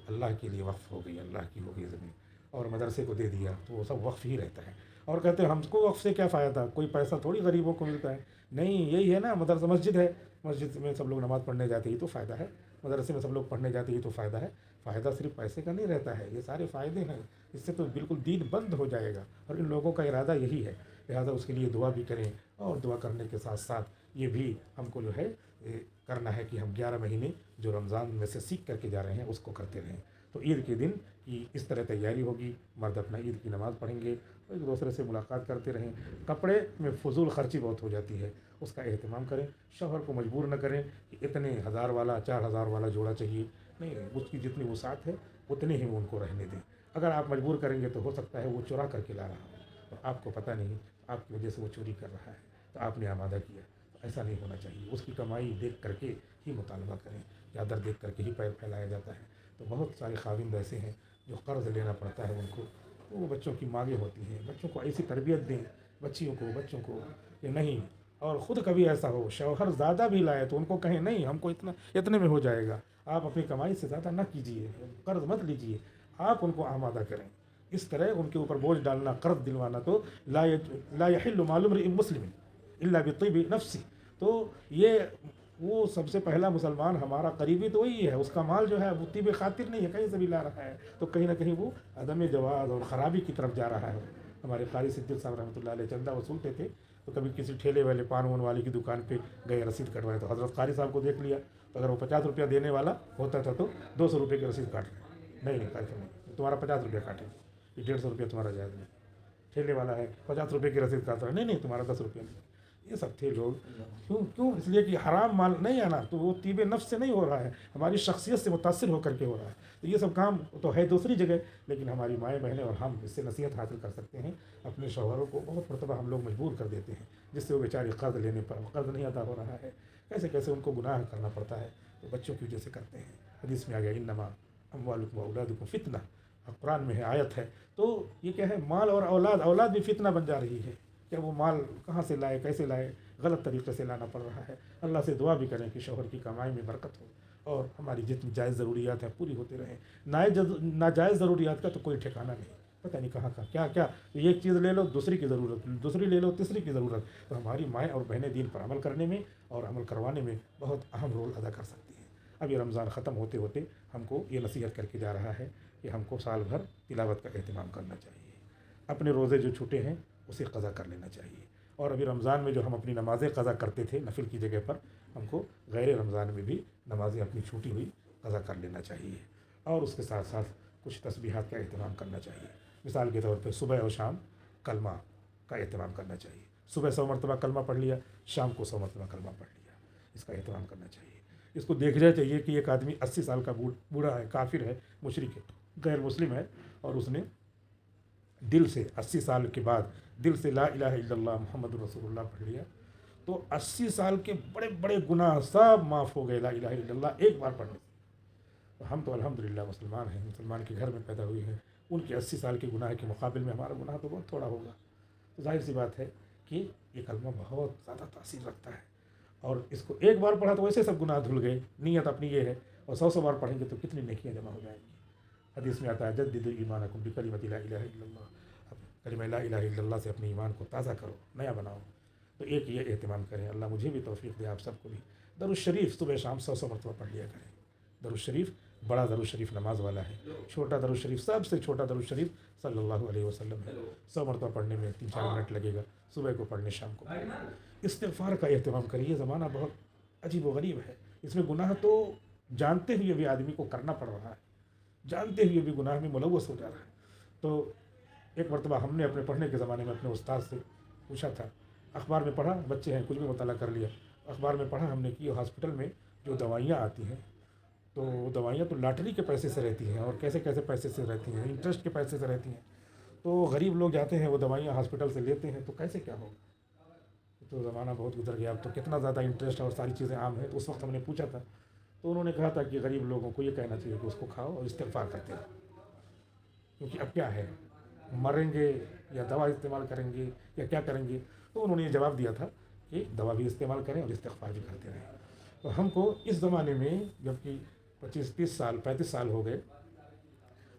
اللہ کے لیے وقف ہو گئی, اللہ کی ہو گئی زمین. اور مدرسے کو دے دیا تو وہ سب وقف ہی رہتا ہے. اور کہتے ہیں ہم کو وقف سے کیا فائدہ, کوئی پیسہ تھوڑی غریبوں کو ملتا ہے. نہیں, یہی ہے نا, مدرسہ مسجد ہے, مسجد میں سب لوگ نماز پڑھنے جاتے ہی تو فائدہ ہے, مدرسے میں سب لوگ پڑھنے جاتے ہی تو فائدہ ہے. فائدہ صرف پیسے کا نہیں رہتا ہے, یہ سارے فائدے ہیں. اس سے تو بالکل دین بند ہو جائے گا, اور ان لوگوں کا ارادہ یہی ہے. لہٰذا اس کے لیے دعا بھی کریں, اور دعا کرنے کے ساتھ ساتھ یہ بھی ہم کو جو ہے کرنا ہے کہ ہم 11 مہینے جو رمضان میں سے سیکھ کر کے جا رہے ہیں اس کو کرتے رہیں. تو عید کے دن کی اس طرح تیاری ہوگی, مرد اپنا عید کی نماز پڑھیں گے, ایک دوسرے سے ملاقات کرتے رہیں. کپڑے میں فضول خرچی بہت ہو جاتی ہے, اس کا اہتمام کریں. شوہر کو مجبور نہ کریں کہ اتنے 1000 والا 4000 والا جوڑا چاہیے. نہیں, اس کی جتنی وسعت ہے اتنے ہی وہ ان کو رہنے دیں. اگر آپ مجبور کریں گے تو ہو سکتا ہے وہ چرا کر کے لا رہا ہو, اور آپ کو پتہ نہیں, آپ کی وجہ سے وہ چوری کر رہا ہے, تو آپ نے آمادہ کیا. ایسا نہیں ہونا چاہیے. اس کی کمائی دیکھ کر کے ہی مطالبہ کریں, چادر دیکھ کر کے ہی پیر پھیلایا جاتا ہے. تو بہت سارے خاوند ایسے ہیں جو قرض لینا پڑتا ہے ان کو, تو وہ بچوں کی مانگیں ہوتی ہیں. بچوں کو ایسی تربیت دیں, بچوں کو کہ نہیں. اور خود کبھی ایسا ہو شوہر زیادہ بھی لائے تو ان کو کہیں نہیں, ہم کو اتنے میں ہو جائے گا, آپ اپنی کمائی سے زیادہ نہ کیجیے, قرض مت لیجیے, آپ ان کو آمادہ کریں. اس طرح ان کے اوپر بوجھ ڈالنا, قرض دلوانا, تو لا يحل مال امرئ مسلم الا بطیب نفسی. تو یہ وہ سب سے پہلا مسلمان ہمارا قریبی تو وہی ہے, اس کا مال جو ہے وہ طیب خاطر نہیں ہے, کہیں سے بھی لا رہا ہے, تو کہیں نہ کہیں وہ عدم جواز اور خرابی کی طرف جا رہا ہے. ہمارے قاری صدیق صاحب رحمۃ اللہ علیہ چندہ وصولتے تھے, تو کبھی کسی ٹھیلے والے پان وان والے کی دکان پہ گئے, رسید کٹوائے, تو حضرت قاری صاحب کو دیکھ لیا, تو اگر وہ 50 روپیہ دینے والا ہوتا تھا تو 200 روپے کی رسید کاٹ رہے. نہیں قاری صاحب نہیں, تمہارا 50 روپیہ کاٹے, یہ 150 روپیہ تمہارا جائز نہیں. ٹھیلے والا ہے 50 روپے کی رسید کاٹ رہا ہے, نہیں تمہارا 10 روپیہ نہیں. یہ سب تھے لوگ. کیوں؟ اس لیے کہ حرام مال نہیں آنا, تو وہ طیب نفس سے نہیں ہو رہا ہے, ہماری شخصیت سے متاثر ہو کر کے ہو رہا ہے. تو یہ سب کام تو ہے دوسری جگہ, لیکن ہماری مائیں بہنیں اور ہم اس سے نصیحت حاصل کر سکتے ہیں. اپنے شوہروں کو بہت مرتبہ ہم لوگ مجبور کر دیتے ہیں, جس سے وہ بیچارے قرض لینے پر قرض نہیں ادا ہو رہا ہے, کیسے ان کو گناہ کرنا پڑتا ہے, تو بچوں کی وجہ سے کرتے ہیں. حدیث میں آ گیا انما اموالکم واولادکم فتنہ, قرآن میں ہے, آیت ہے. تو یہ کیا ہے, مال اور اولاد بھی فتنہ بن جا رہی ہے. کہ وہ مال کہاں سے لائے, کیسے لائے, غلط طریقے سے لانا پڑ رہا ہے. اللہ سے دعا بھی کریں کہ شوہر کی کمائی میں برکت ہو, اور ہماری جتنی جائز ضروریات ہیں پوری ہوتے رہیں. ناجائز ضروریات کا تو کوئی ٹھکانہ نہیں, پتہ نہیں کہاں کا کیا ایک چیز لے لو دوسری کی ضرورت, دوسری لے لو تیسری کی ضرورت. تو ہماری مائیں اور بہنیں دین پر عمل کرنے میں اور عمل کروانے میں بہت اہم رول ادا کر سکتی ہیں. اب یہ رمضان ختم ہوتے ہوتے ہم کو یہ نصیحت کر کے جا رہا ہے کہ ہم کو سال بھر تلاوت کا اہتمام کرنا چاہیے. اپنے روزے جو چھوٹے ہیں اسے قضا کر لینا چاہیے. اور ابھی رمضان میں جو ہم اپنی نمازیں قضا کرتے تھے نفل کی جگہ پر، ہم کو غیر رمضان میں بھی نمازیں اپنی چھوٹی ہوئی قضا کر لینا چاہیے. اور اس کے ساتھ ساتھ کچھ تسبیحات کا اہتمام کرنا چاہیے. مثال کے طور پہ صبح اور شام کلمہ کا اہتمام کرنا چاہیے. صبح 100 مرتبہ کلمہ پڑھ لیا، شام کو 100 مرتبہ کلمہ پڑھ لیا. اس کا اہتمام کرنا چاہیے. اس کو دیکھنا چاہیے کہ ایک آدمی 80 سال کا بوڑھا ہے، کافر ہے، مشرک ہے، غیر مسلم ہے، اور اس نے دل سے 80 سال کے بعد دل سے لا الہ الا اللہ محمد رسول اللہ پڑھ لیا، تو 80 سال کے بڑے بڑے گناہ سب معاف ہو گئے لا الہ الا اللہ ایک بار پڑھنے سے. ہم تو الحمدللہ مسلمان ہیں، مسلمان کے گھر میں پیدا ہوئے ہیں. ان کے 80 سال کے گناہ کے مقابل میں ہمارا گناہ تو بہت تھوڑا ہوگا. تو ظاہر سی بات ہے کہ یہ کلمہ بہت زیادہ تاثیر رکھتا ہے. اور اس کو ایک بار پڑھا تو ویسے سب گناہ دھل گئے. نیت اپنی یہ ہے، اور 100 بار پڑھیں گے تو کتنی نیکیاں جمع ہو جائیں گی. حدیث میں آتا ہے جددوا ایمانکم بکلمۃ لا الہ الا اللہ. کلمہ لا الہ الا اللہ سے اپنے ایمان کو تازہ کرو، نیا بناؤ. تو ایک یہ اہتمام کریں. اللہ مجھے بھی توفیق دے، آپ سب کو بھی. درود الشریف صبح شام 100 مرتبہ پڑھ لیا کریں. درود الشریف بڑا درود الشریف نماز والا ہے، چھوٹا درود الشریف سب سے چھوٹا درود الشریف صلی اللہ علیہ وسلم ہے. 100 مرتبہ پڑھنے میں 3-4 منٹ لگے گا. صبح کو پڑھنے، شام کو پڑھنے. استغفار کا اہتمام کریے. زمانہ بہت عجیب و غریب ہے. اس میں گناہ تو جانتے ہوئے بھی آدمی کو کرنا پڑ رہا ہے، جانتے ہوئے بھی گناہ میں ملوث ہو جا رہا ہے. تو ایک مرتبہ ہم نے اپنے پڑھنے کے زمانے میں اپنے استاد سے پوچھا تھا، اخبار میں پڑھا، بچے ہیں کچھ بھی مطالعہ کر لیا، اخبار میں پڑھا ہم نے کہ ہاسپٹل میں جو دوائیاں آتی ہیں، تو وہ دوائیاں تو لاٹری کے پیسے سے رہتی ہیں، اور کیسے کیسے پیسے سے رہتی ہیں، انٹرسٹ کے پیسے سے رہتی ہیں. تو غریب لوگ جاتے ہیں وہ دوائیاں ہاسپٹل سے لیتے ہیں، تو کیسے کیا ہوگا. تو زمانہ بہت گزر گیا، اب تو کتنا زیادہ انٹرسٹ اور ساری چیزیں عام ہیں. تو اس وقت ہم نے پوچھا تھا تو انہوں نے کہا تھا کہ غریب لوگوں کو یہ کہنا چاہیے کہ اس کو کھاؤ اور استغفار کرتے رہو. کیونکہ اب کیا ہے، مریں گے یا دوا استعمال کریں گے یا کیا کریں گے. تو انہوں نے یہ جواب دیا تھا کہ دوا بھی استعمال کریں اور استغفار بھی کرتے رہیں. تو ہم کو اس زمانے میں جب کہ 25-30 سال 35 سال ہو گئے،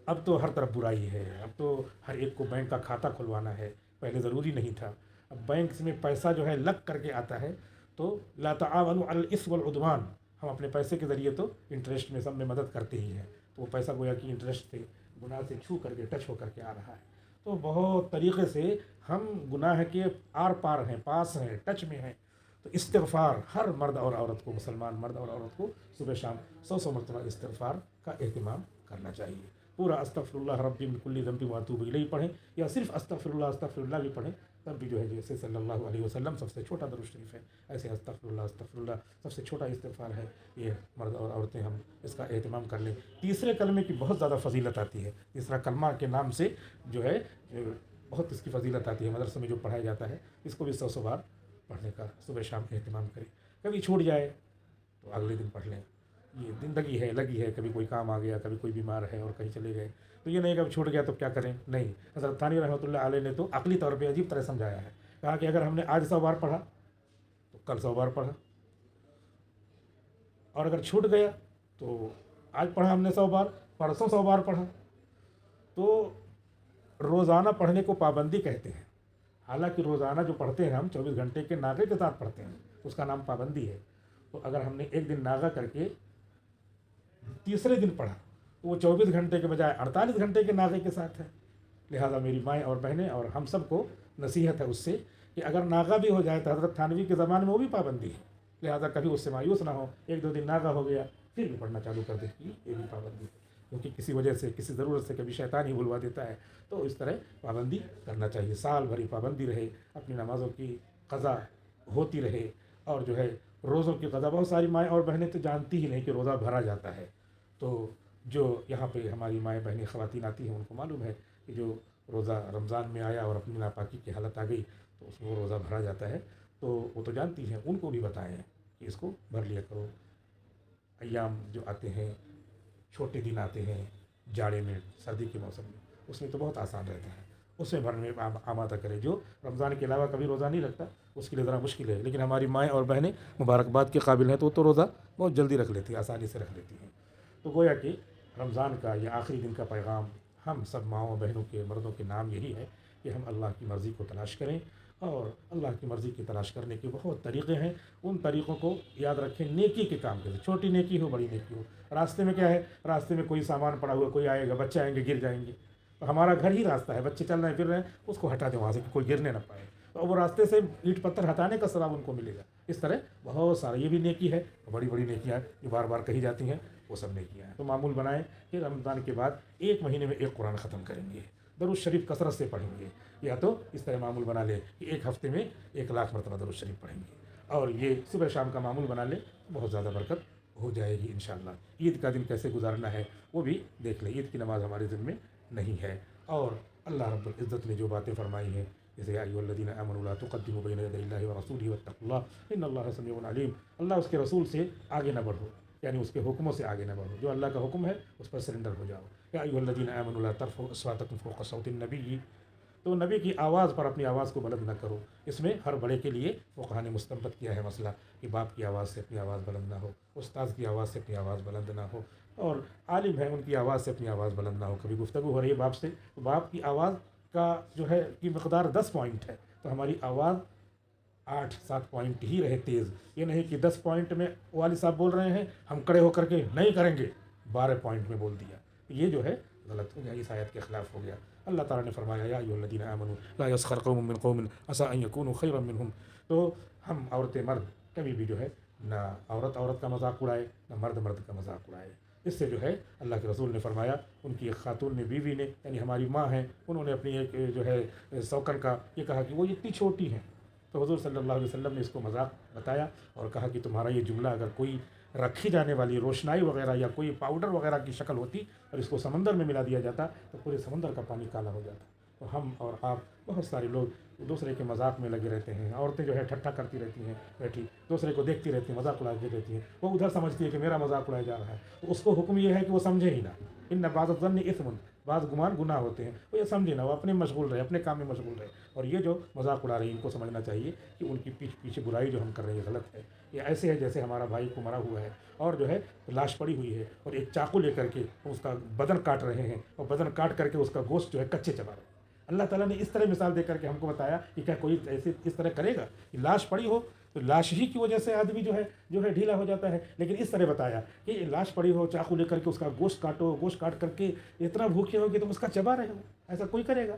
اب تو ہر طرف برائی ہے. اب تو ہر ایک کو بینک کا کھاتہ کھلوانا ہے، پہلے ضروری نہیں تھا. اب بینک میں پیسہ جو ہے لگ کر کے آتا ہے. تو لا تعاونوا علی الاثم والعدوان، ہم اپنے پیسے کے ذریعے تو انٹرسٹ میں سب میں مدد کرتے ہی ہیں. تو وہ پیسہ گویا کہ انٹرسٹ سے گناہ سے چھو کر کے ٹچ ہو کر کے آ رہا ہے. تو بہت طریقے سے ہم گناہ کے آر پار ہیں، پاس ہیں، ٹچ میں ہیں. تو استغفار ہر مرد اور عورت کو، مسلمان مرد اور عورت کو صبح شام 100 مرتبہ استغفار کا اہتمام کرنا چاہیے. پورا استغفر اللہ ربی من کل ذنب واتوب الیہ پڑھیں، یا صرف استغفر اللہ بھی پڑھیں، تب بھی جو ہے جیسے صلی اللہ علیہ وسلم سب سے چھوٹا درود شریف ہے، ایسے استغفر اللہ سب سے چھوٹا استغفار ہے. یہ مرد اور عورتیں ہم اس کا اہتمام کر لیں. تیسرے کلمے کی بہت زیادہ فضیلت آتی ہے. تیسرا کلمہ کے نام سے جو ہے بہت اس کی فضیلت آتی ہے. مدرسے میں جو پڑھایا جاتا ہے اس کو بھی 100 بار پڑھنے کا صبح شام اہتمام کریں. کبھی چھوٹ جائے تو اگلے دن پڑھ لیں. یہ زندگی ہے، لگی ہے. کبھی کوئی کام آ گیا، کبھی کوئی بیمار ہے اور کہیں چلے گئے، تو یہ نہیں کہ اب چھوٹ گیا تو کیا کریں. نہیں، حضرت ثانی رحمۃ اللہ علیہ نے تو عقلی طور پہ عجیب طرح سمجھایا ہے. کہا کہ اگر ہم نے آج 100 بار پڑھا تو کل 100 بار پڑھا، اور اگر چھوٹ گیا تو آج پڑھا ہم نے 100 بار، پرسوں 100 بار پڑھا. تو روزانہ پڑھنے کو پابندی کہتے ہیں. حالانکہ روزانہ جو پڑھتے ہیں ہم 24 گھنٹے کے ناغے کے ساتھ پڑھتے ہیں، اس کا نام پابندی ہے. تو اگر ہم نے ایک دن ناغہ کر کے تیسرے دن پڑھا تو وہ 24 گھنٹے کے بجائے 48 گھنٹے کے ناغے کے ساتھ ہے. لہٰذا میری مائیں اور بہنیں اور ہم سب کو نصیحت ہے اس سے کہ اگر ناغہ بھی ہو جائے تو حضرت تھانوی کے زمانے میں وہ بھی پابندی ہے. لہٰذا کبھی اس سے مایوس نہ ہو. 1-2 دن ناغہ ہو گیا پھر بھی پڑھنا چالو کر دیں، یہ بھی پابندی ہے. کیونکہ کسی وجہ سے، کسی ضرورت سے کبھی شیطان ہی بھلوا دیتا ہے. تو اس طرح پابندی کرنا چاہیے. سال بھری پابندی رہے، اپنی نمازوں کی قضا ہوتی رہے. اور جو ہے روزوں کی قضا، بہت ساری مائیں اور بہنیں تو جانتی ہی نہیں کہ روزہ بھرا جاتا ہے. تو جو یہاں پہ ہماری مائیں بہنیں خواتین آتی ہیں ان کو معلوم ہے کہ جو روزہ رمضان میں آیا اور اپنی ناپاکی کی حالت آ گئی تو اس میں وہ روزہ بھرا جاتا ہے. تو وہ تو جانتی ہیں، ان کو بھی بتائیں کہ اس کو بھر لیا کرو. ایام جو آتے ہیں، چھوٹے دن آتے ہیں جاڑے میں، سردی کے موسم میں، اس میں تو بہت آسان رہتا ہے، اس میں بھرنے میں آمادہ کرے. جو رمضان کے علاوہ کبھی روزہ نہیں رکھتا اس کے لیے ذرا مشکل ہے. لیکن ہماری مائیں اور بہنیں مبارکباد کے قابل ہیں، تو وہ تو روزہ بہت جلدی رکھ لیتی ہیں، آسانی سے رکھ لیتی ہیں. تو گویا کہ رمضان کا یہ آخری دن کا پیغام ہم سب ماؤں بہنوں کے، مردوں کے نام یہی ہے کہ ہم اللہ کی مرضی کو تلاش کریں. اور اللہ کی مرضی کی تلاش کرنے کے بہت طریقے ہیں. ان طریقوں کو یاد رکھیں. نیکی کے کام کریں، چھوٹی نیکی ہو بڑی نیکی ہو. راستے میں کیا ہے، راستے میں کوئی سامان پڑا ہوا، کوئی آئے گا، بچے آئیں گے گر جائیں گے، تو ہمارا گھر ہی راستہ ہے، بچے چل رہے ہیں پھر رہے ہیں، اس کو ہٹا دیں وہاں سے کہ کوئی گرنے نہ پائے، تو وہ راستے سے اینٹ پتھر ہٹانے کا ثواب ان کو ملے گا۔ اس طرح بہت سارا یہ بھی نیکی ہے، بڑی بڑی نیکیاں جو بار بار کہی جاتی ہیں وہ سب نیکیاں ہیں۔ تو معمول بنائیں کہ رمضان کے بعد ایک مہینے میں ایک قرآن ختم کریں گے، درود شریف کثرت سے پڑھیں گے، یا تو اس طرح معمول بنا لیں کہ ایک ہفتے میں 1,00,000 مرتبہ درود شریف پڑھیں گے، اور یہ صبح شام کا معمول بنا لیں، بہت زیادہ برکت ہو جائے گی انشاءاللہ۔ عید کا دن کیسے گزارنا ہے وہ بھی دیکھ لیں، عید کی نماز ہمارے ذمہ میں نہیں ہے، اور اللہ رب العزت نے جو باتیں فرمائی ہیں جیسے یا ایھا الذین آمنوا لا تقدموا بین یدی اللہ ورسولہ واتقوا اللہ ان اللہ سمیع علیم، اللہ اس کے رسول سے آگے نہ بڑھو، یعنی اس کے حکموں سے آگے نہ بڑھو، جو اللہ کا حکم ہے اس پر سرنڈر ہو جاؤ۔ یا ایھا الذین آمنوا لا ترفعوا اصواتکم فوق صوت النبی، تو نبی کی آواز پر اپنی آواز کو بلند نہ کرو۔ اس میں ہر بڑے کے لیے فقہاء نے مستنبط کیا ہے مسئلہ کہ باپ کی آواز سے اپنی آواز بلند نہ ہو، استاذ کی آواز سے اپنی آواز بلند نہ ہو، اور عالم ہے ان کی آواز سے اپنی آواز بلند نہ ہو۔ کبھی گفتگو ہو رہی ہے باپ سے تو باپ کی آواز کا جو ہے کی مقدار 10 پوائنٹ ہے، تو ہماری آواز 8-7 پوائنٹ ہی رہے تیز، یہ نہیں کہ 10 پوائنٹ میں والد صاحب بول رہے ہیں ہم کڑے ہو کر کے نہیں کریں گے، 12 پوائنٹ میں بول دیا، یہ جو ہے غلط ہو گیا، اس آیت کے خلاف ہو گیا۔ اللہ تعالیٰ نے فرمایا یا ایھا الذین آمنوا لا یسخر قوم من قوم عسى ان یکونوا خیرا منهم، تو ہم عورتیں مرد کبھی بھی جو ہے نہ عورت کا مذاق اڑائے نہ مرد کا مذاق اڑائے۔ اس سے جو ہے اللہ کے رسول نے فرمایا، ان کی ایک خاتون نے بیوی نے یعنی ہماری ماں ہیں، انہوں نے اپنی ایک جو ہے سوکن کا یہ کہا کہ وہ اتنی چھوٹی ہیں، تو حضور صلی اللہ علیہ وسلم نے اس کو مذاق بتایا اور کہا کہ تمہارا یہ جملہ اگر کوئی رکھی جانے والی روشنائی وغیرہ یا کوئی پاؤڈر وغیرہ کی شکل ہوتی اور اس کو سمندر میں ملا دیا جاتا تو پورے سمندر کا پانی کالا ہو جاتا۔ تو ہم اور آپ بہت سارے لوگ دوسرے کے مذاق میں لگے رہتے ہیں، عورتیں جو ہے ٹھٹھا کرتی رہتی ہیں، بیٹھی دوسرے کو دیکھتی رہتی ہیں، مذاق اڑاتی رہتی ہیں، وہ ادھر سمجھتی ہے کہ میرا مذاق اڑایا جا رہا ہے، تو اس کو حکم یہ ہے کہ وہ سمجھے ہی نہ، ان بعض الظن اثم، بعض گمان گناہ ہوتے ہیں، وہ یہ سمجھے نہ، وہ اپنے مشغول رہے، اپنے کام میں مشغول رہے، اور یہ جو مذاق اڑا رہے ہیں ان کو سمجھنا چاہیے کہ ان کی پیچھے برائی جو ہم کر رہے ہیں غلط ہے۔ یہ ایسے ہے جیسے ہمارا بھائی کو مرا ہوا ہے اور جو ہے لاش پڑی ہوئی ہے اور ایک چاقو لے کر کے اس کا بدن کاٹ رہے ہیں اور بدن کاٹ کر کے اس کا گوشت جو ہے کچے چبا رہے ہیں۔ اللہ تعالیٰ نے اس طرح مثال دے کر کے ہم کو بتایا کہ کیا کوئی ایسے اس طرح کرے گا کہ لاش پڑی ہو تو لاش ہی کی وجہ سے آدمی جو ہے ڈھیلا ہو جاتا ہے، لیکن اس طرح بتایا کہ لاش پڑی ہو، چاقو لے کر کے اس کا گوشت کاٹو، گوشت کاٹ کر کے اتنا بھوکے ہو کہ تم اس کا چبا رہے ہو، ایسا کوئی کرے گا؟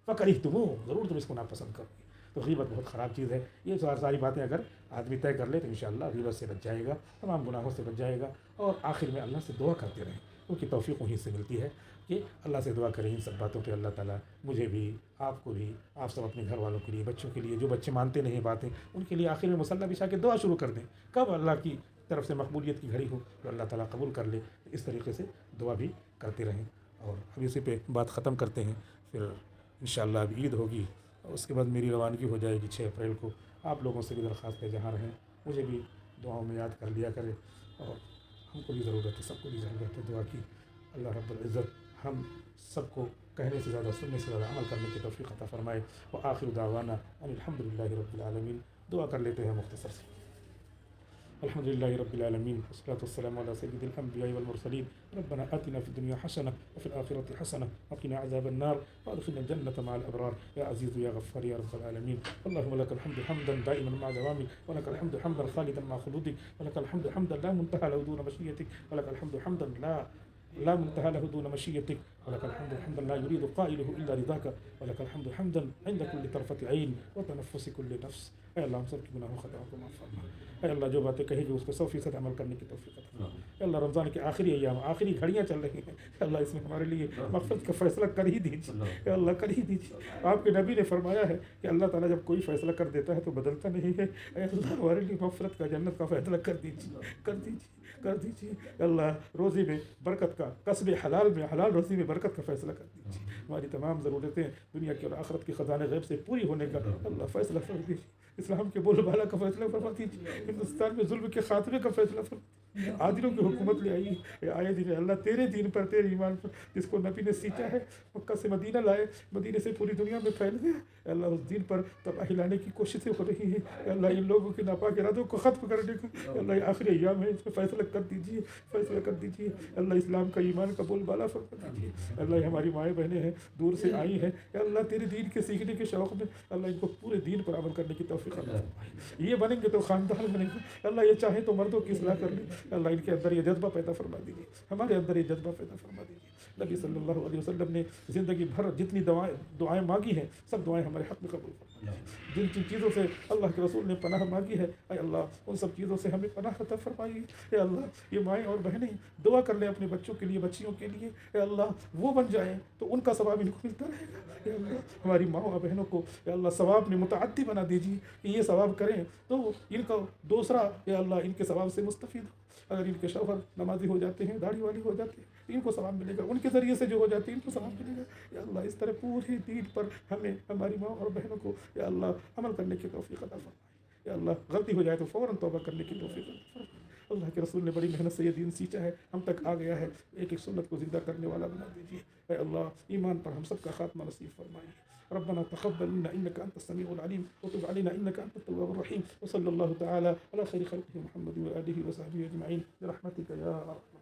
فَكَرِهْتُمُوهُ، ضرور تم اس کو ناپسند کرو گے۔ تو غیبت بہت خراب چیز ہے، یہ ساری باتیں اگر آدمی طے کر لے تو انشاءاللہ غیبت سے بچ جائے گا، تمام گناہوں سے بچ جائے گا، اور آخر میں اللہ سے دعا کرتے رہیں کیونکہ توفیق وہیں سے ملتی ہے کہ اللہ سے دعا کریں ان سب باتوں پہ اللہ تعالیٰ مجھے بھی، آپ کو بھی، آپ سب اپنے گھر والوں کے لیے، بچوں کے لیے، جو بچے مانتے نہیں باتیں ان کے لیے آخر میں مصلی بچھا کے دعا شروع کر دیں، کب اللہ کی طرف سے مقبولیت کی گھڑی ہو تو اللہ تعالیٰ قبول کر لے، اس طریقے سے دعا بھی کرتے رہیں۔ اور اب اسی پہ بات ختم کرتے ہیں، پھر انشاءاللہ اب عید ہوگی اور اس کے بعد میری روانگی ہو جائے گی 6 اپریل کو۔ آپ لوگوں سے بھی درخواست ہے جہاں رہیں مجھے بھی دعاؤں میں یاد کر لیا کرے، اور ہم کو بھی ضرورت ہے، سب کو بھی ضرورت ہے دعا کی۔ اللہ رب العزت ہم سب کو کہنے سے زیادہ سننے سے زیادہ عمل کرنے کی توفیق عطا فرمائے۔ وآخر دعوانا ان الحمد للہ رب العالمین۔ دعا کر لیتے ہیں مختصر سے۔ الحمد للہ رب العالمین والصلاة والسلام علی سید الانبیاء والمرسلین ربنا آتنا فی الدنیا حسنة وفي الآخرة حسنة وقنا عذاب النار وادخلنا الجنة مع الأبرار يا عزيز يا غفار يا رب العالمين اللهم لك الحمد حمدا دائما مع دوامك ولك الحمد حمدا خالدا مع خلودك ولك الحمد حمدا لا منتهى له دون مشيئتك ولك الحمد حمدا لا منتهى له دون مشيئتك ولك الحمد حمدا لا يريد قائله إلا رضاك ولك الحمد حمدا عند كل طرفة عين وتنفس كل نفس۔ اے اللہ ہم سب کی گناہوں خطاؤں کو معاف فرما، اے اللہ جو باتیں کہی گئی اس پہ 100% عمل کرنے کی توفیق عطا فرما۔ اے اللہ رمضان کے آخری ایام، آخری گھڑیاں چل رہی ہیں، اے اللہ اس میں ہمارے لیے مغفرت کا فیصلہ کر ہی دیجیے، اے اللہ کر ہی دیجیے۔ آپ کے نبی نے فرمایا ہے کہ اللہ تعالیٰ جب کوئی فیصلہ کر دیتا ہے تو بدلتا نہیں ہے، اے اللہ ہمارے لیے مغفرت کا، جنت کا فیصلہ کر دیجیے۔ اللہ روزی میں برکت کا، کسب حلال میں، حلال روزی میں برکت کا فیصلہ کر دیجیے۔ ہماری تمام ضرورتیں دنیا کی اور آخرت کی خزانے غیب سے پوری ہونے کا اللہ فیصلہ فرما دیجیے۔ اسلام کے بول بالا کا فیصلہ فرما دیجیے، ہندوستان میں ظلم کے خاتمے کا فیصلہ فرما دیجیے، عادلوں کی حکومت لے آئے دین اللہ تیرے دین پر، تیرے ایمان پر، جس کو نبی نے سیچا ہے، مکہ سے مدینہ لائے، مدینے سے پوری دنیا میں پھیل گیا، اے اللہ اس دین پر تباہی لانے کی کوششیں ہو رہی ہیں، اے اللہ ان لوگوں کے ناپاک ارادوں کو ختم کرنے کا اے اللہ آخری ایام ہے، اس میں فیصلہ کر دیجیے، اللہ اسلام کا ایمان کا بول بالا فرما دیجیے۔ اللہ ہماری مائیں بہنیں ہیں دور سے آئی ہیں، اے اللہ تیرے دین کے سیکھنے کے شوق میں اللہ ان کو پورے دین پر عمل کرنے کی توفیق عطا فرمائے۔ یہ بنیں گے تو خاندان بنیں گے، اللہ یہ چاہے تو مردوں کی اصلاح کر لیں، اللہ ان کے اندر یہ جذبہ پیدا فرما دیجیے، ہمارے اندر یہ جذبہ پیدا فرما دیجیے۔ نبی صلی اللہ علیہ وسلم نے زندگی بھر جتنی دعائیں مانگی ہیں سب دعائیں ہمارے حق میں قبول فرمائیے. جن چیزوں سے اللہ کے رسول نے پناہ مانگی ہے اے اللہ ان سب چیزوں سے ہمیں پناہ عطا فرمائیے. اے اللہ یہ مائیں اور بہنیں دعا کر لیں اپنے بچوں کے لیے, بچیوں کے لیے. اے اللہ وہ بن جائیں تو ان کا ثواب ان کو ملتا رہے گا. اے اللہ ہماری ماں اور بہنوں کو اے اللہ ثواب میں متعدی بنا دیجیے کہ یہ ثواب کریں تو ان کا دوسرا اے اللہ ان کے ثواب سے مستفید ہو. اگر ان کے شوہر نمازی ہو جاتے ہیں, داڑھی والی ہو جاتے ہیں, ان کو ثواب ملے گا. ان کے ذریعے سے جو ہو جاتی ہے ان کو ثواب ملے گا. یا اللہ اس طرح پورے دین پر ہمیں ہماری ماں اور بہنوں کو یا اللہ عمل کرنے کی توفیق عطا فرمائے. یا اللہ غلطی ہو جائے تو فوراً توبہ کرنے کی توفیق عطا فرمائے. اللہ کے رسول نے بڑی محنت سے یہ دین سیکھا ہے, ہم تک آ گیا ہے. ایک ایک سنت کو زندہ کرنے والا بنا دیجیے. اے اللہ ایمان پر ہم سب کا خاتمہ نصیب فرمائیے. ربنا تقبل منا انك انت السميع العليم وتب علينا انك انت التواب الرحيم. وصلى الله تعالى على خير خلقه محمد واله وصحبه اجمعين برحمتك يا ارحم